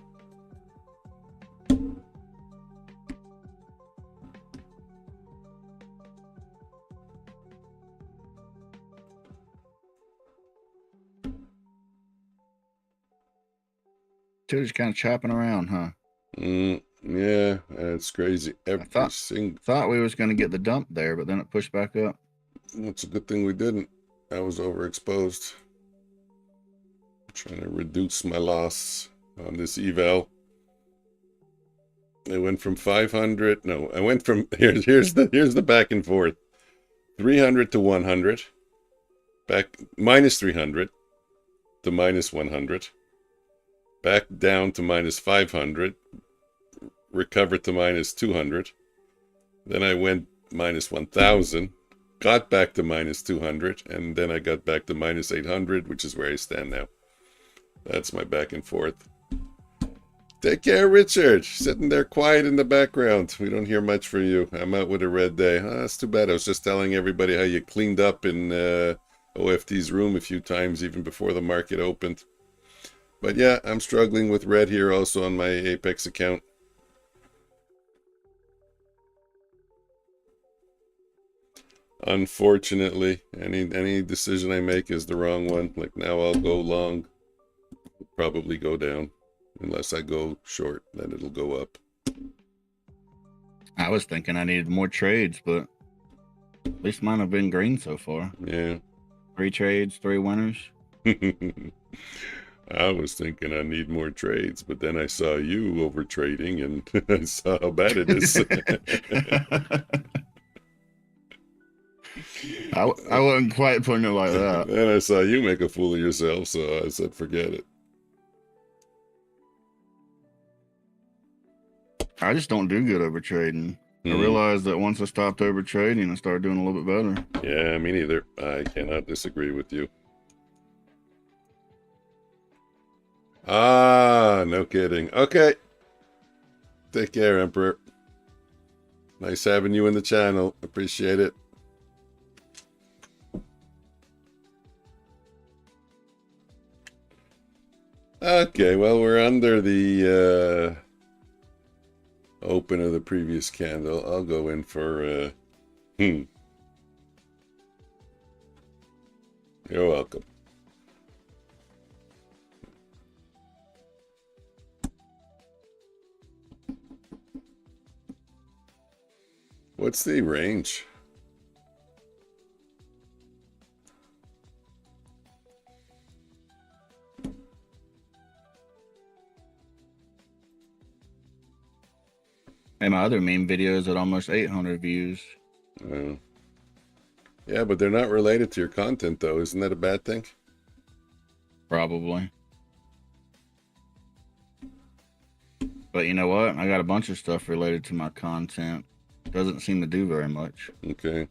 They're just kind of chopping around, huh? Yeah, that's crazy. Thought we was going to get the dump there, but then it pushed back up. It's a good thing we didn't. I was overexposed. I'm trying to reduce my loss on this eval. I went from 500. No, I went from here's the back and forth. 300 to 100. Back minus 300 to minus 100. Back down to minus 500, recovered to minus 200. Then I went minus 1,000, got back to minus 200, and then I got back to minus 800, which is where I stand now. That's my back and forth. Take care, Richard. Sitting there quiet in the background. We don't hear much from you. I'm out with a red day. Oh, that's too bad. I was just telling everybody how you cleaned up in OFT's room a few times, even before the market opened. But yeah, I'm struggling with red here also on my Apex account. Unfortunately, any decision I make is the wrong one. Like now I'll go long, probably go down. Unless I go short, then it'll go up. I was thinking I needed more trades, but at least mine have been green so far. Yeah. 3 trades, 3 winners. I was thinking I need more trades, but then I saw you over trading and I saw how bad it is. I wasn't quite putting it like that. Then I saw you make a fool of yourself, so I said, forget it. I just don't do good over trading. I realized that once I stopped over trading, I started doing a little bit better. Yeah, me neither. I cannot disagree with you. Ah, no kidding. Okay. Take care, Emperor. Nice having you in the channel. Appreciate it. Okay, well, we're under the open of the previous candle. I'll go in for You're welcome. What's the range? And my other meme videos at almost 800 views. Yeah, but they're not related to your content, though. Isn't that a bad thing? Probably. But you know what? I got a bunch of stuff related to my content. Doesn't seem to do very much. Okay.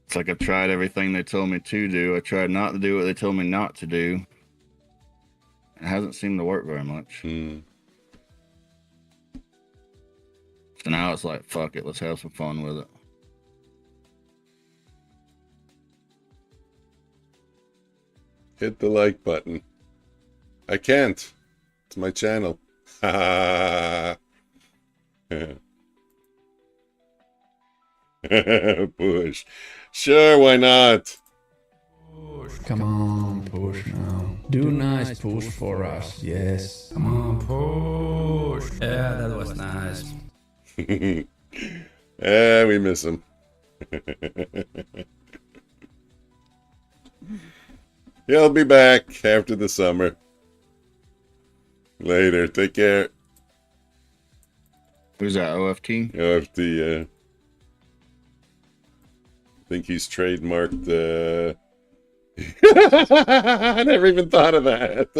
It's like I've tried everything they told me to do. I tried not to do what they told me not to do. It hasn't seemed to work very much. So now it's like, fuck it, let's have some fun with it. Hit the like button. I can't. It's my channel. Push. Sure, why not? Come on, push now. Do nice push for us, yes. Come on, push. Yeah, that was nice. Yeah, we miss him. He'll be back after the summer. Later. Take care. Who's that, OFT? OFT, I think he's trademarked, I never even thought of that.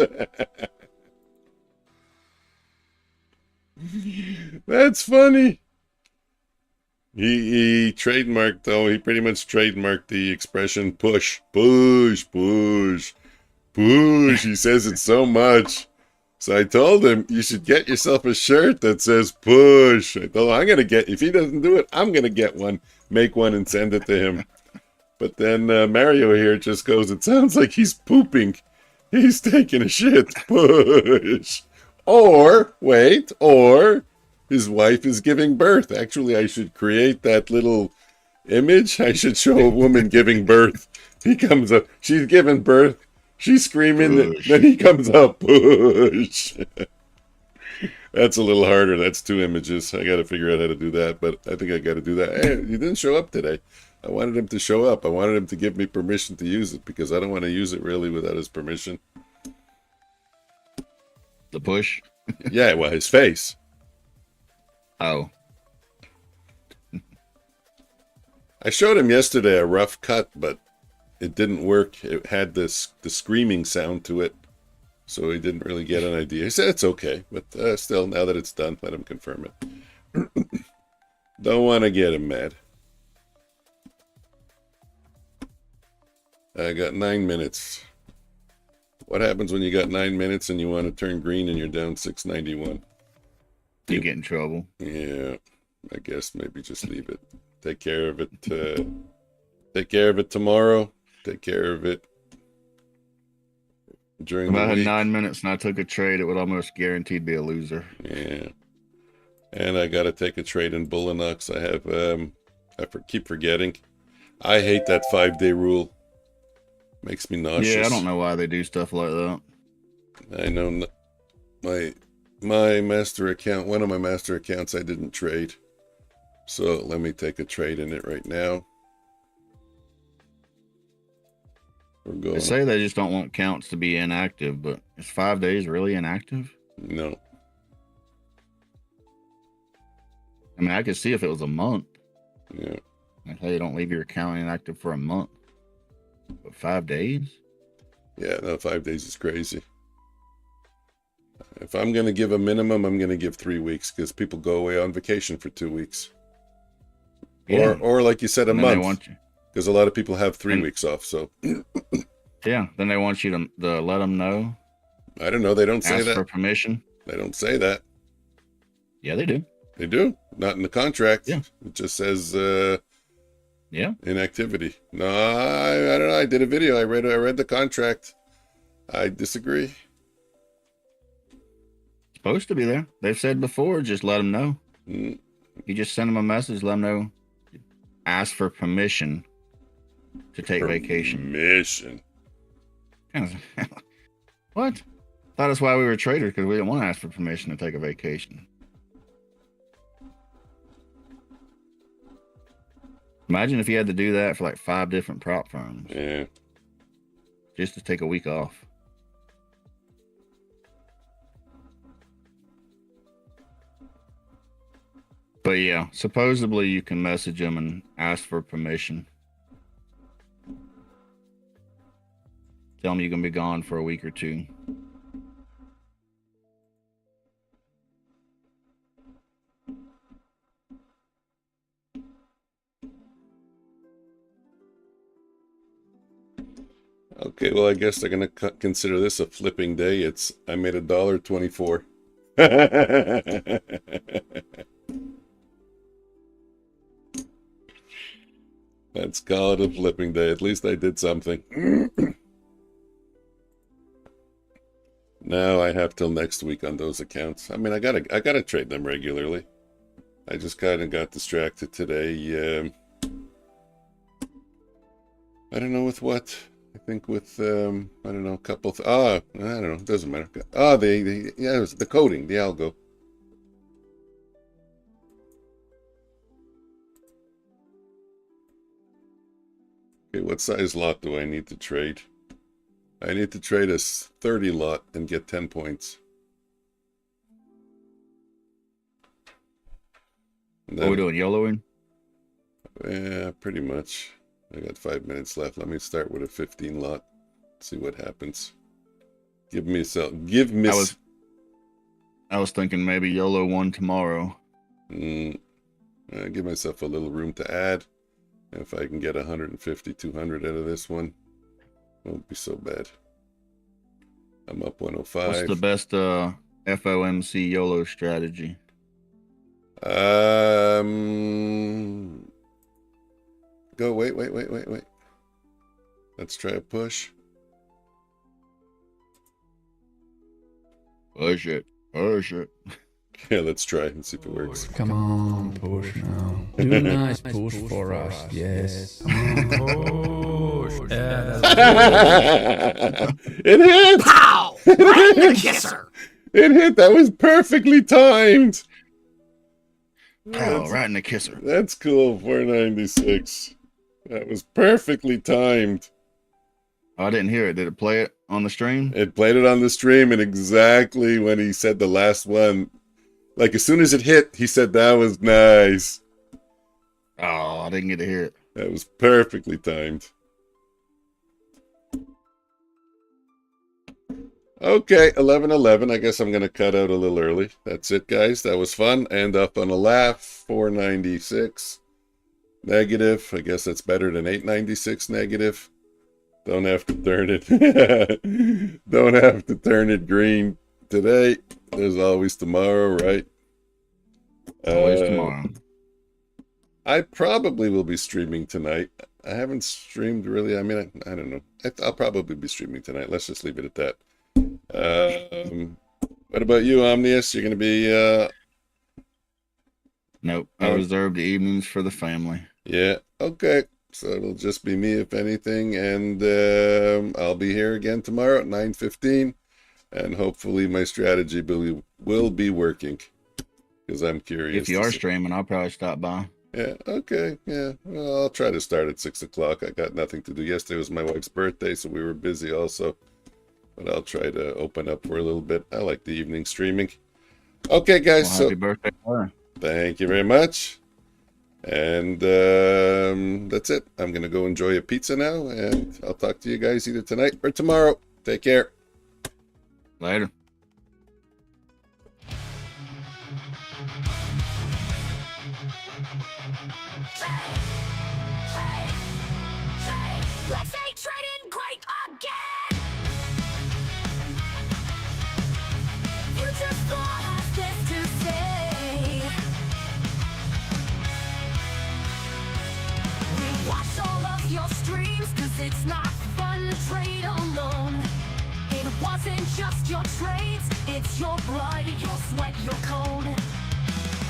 That's funny. He trademarked, though, he pretty much trademarked the expression push, push, push, push. He says it so much. So I told him, you should get yourself a shirt that says push. I told him, I'm going to get, if he doesn't do it, I'm going to get one, make one and send it to him. But then Mario here just goes, it sounds like he's pooping. He's taking a shit. Push. Or, wait, or his wife is giving birth. Actually, I should create that little image. I should show a woman giving birth. He comes up, she's giving birth. She's screaming, then he comes up, push. That's a little harder. That's 2 images. I got to figure out how to do that, but I think I got to do that. Hey, he didn't show up today. I wanted him to show up. I wanted him to give me permission to use it because I don't want to use it really without his permission. The push? Yeah, well, his face. Oh. I showed him yesterday a rough cut, but it didn't work. It had the screaming sound to it, so he didn't really get an idea. He said it's okay, but still, now that it's done, let him confirm it. Don't want to get him mad. I got 9 minutes. What happens when you got 9 minutes and you want to turn green and you're down 691? You get in trouble. Yeah, I guess maybe just leave it. Take care of it. Take care of it tomorrow. Take care of it during if the I had week. 9 minutes and I took a trade, it would almost guaranteed be a loser. Yeah. And I got to take a trade in Bulenox. I have, keep forgetting. I hate that 5-day rule. Makes me nauseous. Yeah, I don't know why they do stuff like that. I know my master account, one of my master accounts, I didn't trade. So let me take a trade in it right now. We're going. They say they just don't want counts to be inactive, but is 5 days really inactive? No. I mean, I could see if it was a month. Yeah. Like, hey, don't leave your account inactive for a month. But 5 days? Yeah, no, 5 days is crazy. If I'm going to give a minimum, I'm going to give 3 weeks because people go away on vacation for 2 weeks. Yeah. Or like you said, a And then they month. want you. Because a lot of people have 3 weeks off, so. Yeah, then they want you to let them know. I don't know. They don't say Ask that. for permission. They don't say that. Yeah, they do. They do. Not in the contract. Yeah. It just says Yeah. inactivity. No, I don't know. I did a video. I read the contract. I disagree. Supposed to be there. They've said before, just let them know. Mm. You just send them a message, let them know. Ask for permission to take vacation. Permission. What? Thought that's why we were traders, because we didn't want to ask for permission to take a vacation. Imagine if you had to do that for like 5 different prop firms Yeah. just to take a week off. But yeah, supposedly you can message them and ask for permission. Tell them you're going to be gone for a week or 2. Okay, well, I guess they're going to consider this a flipping day. I made $1.24. Let's call it a flipping day. At least I did something. Now I have till next week on those accounts. I mean, I gotta trade them regularly. I just kind of got distracted today. I don't know with what. I think with I don't know, a couple. I don't know. It doesn't matter. Yeah, it was the coding, the algo. Okay, what size lot do I need to trade? I need to trade a 30 lot and get 10 points. What are we doing, YOLOing? Yeah, pretty much. I got 5 minutes left. Let me start with a 15 lot. See what happens. Give me some. I was thinking maybe YOLO 1 tomorrow. Give myself a little room to add. If I can get 150, 200 out of this one, won't be so bad. I'm up 105. What's the best FOMC YOLO strategy? Go, wait. Let's try a push. Push it. Yeah, let's try and see if it works. Come on, push now. Do a nice push for us. Yes. Come on, push. Yeah, It hit! Pow! Right in the kisser! It hit! That was perfectly timed! Oh, right in the kisser. That's cool, 496. That was perfectly timed. Oh, I didn't hear it. Did it play it on the stream? It played it on the stream, and exactly when he said the last one, like as soon as it hit, he said that was nice. Oh, I didn't get to hear it. That was perfectly timed. Okay, 11:11. I guess I'm going to cut out a little early. That's it, guys. That was fun. And up on a laugh, 496 negative. I guess that's better than 896 negative. Don't have to turn it. Don't have to turn it green today. There's always tomorrow, right? Always tomorrow. I probably will be streaming tonight. I haven't streamed really. I mean, I don't know. I'll probably be streaming tonight. Let's just leave it at that. What about you, Omnius? You're going to be Nope. I reserve the evenings for the family. Yeah. Okay. So it'll just be me, if anything, and I'll be here again tomorrow at 9:15, and hopefully my strategy will be working, because I'm curious. If you are streaming, I'll probably stop by. Yeah. Okay. Yeah. Well, I'll try to start at 6 o'clock. I got nothing to do. Yesterday was my wife's birthday, so we were busy also. But I'll try to open up for a little bit. I like the evening streaming. Okay, guys. Well, happy birthday to her. Thank you very much. And that's it. I'm going to go enjoy a pizza now, and I'll talk to you guys either tonight or tomorrow. Take care. Later. Let's say trading great again. You just thought has this to say. We watch all of your streams, cause it's not fun to trade alone. It wasn't just your trades, it's your blood, your sweat, your code.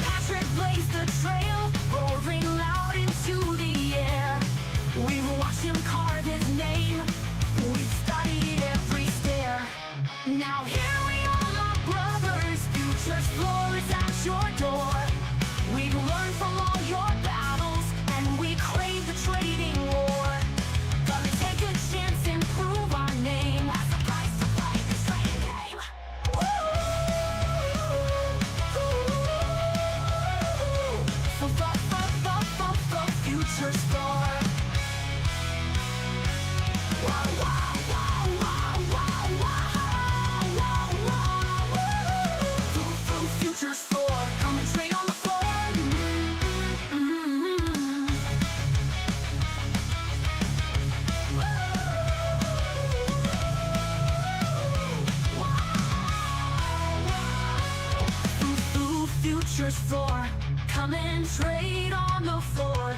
Patrick blazed the trail, roaring loud into the air. We watched him carve his name, we studied every stair. Now here we all are, brothers, future's floor is at your door. We've learned from all your battles, and we claim the trading war. Gonna take a chance and prove our name as a price to play this trading game. The future's floor. Future's floor, come and trade on the floor. Future's floor, come and trade on the floor.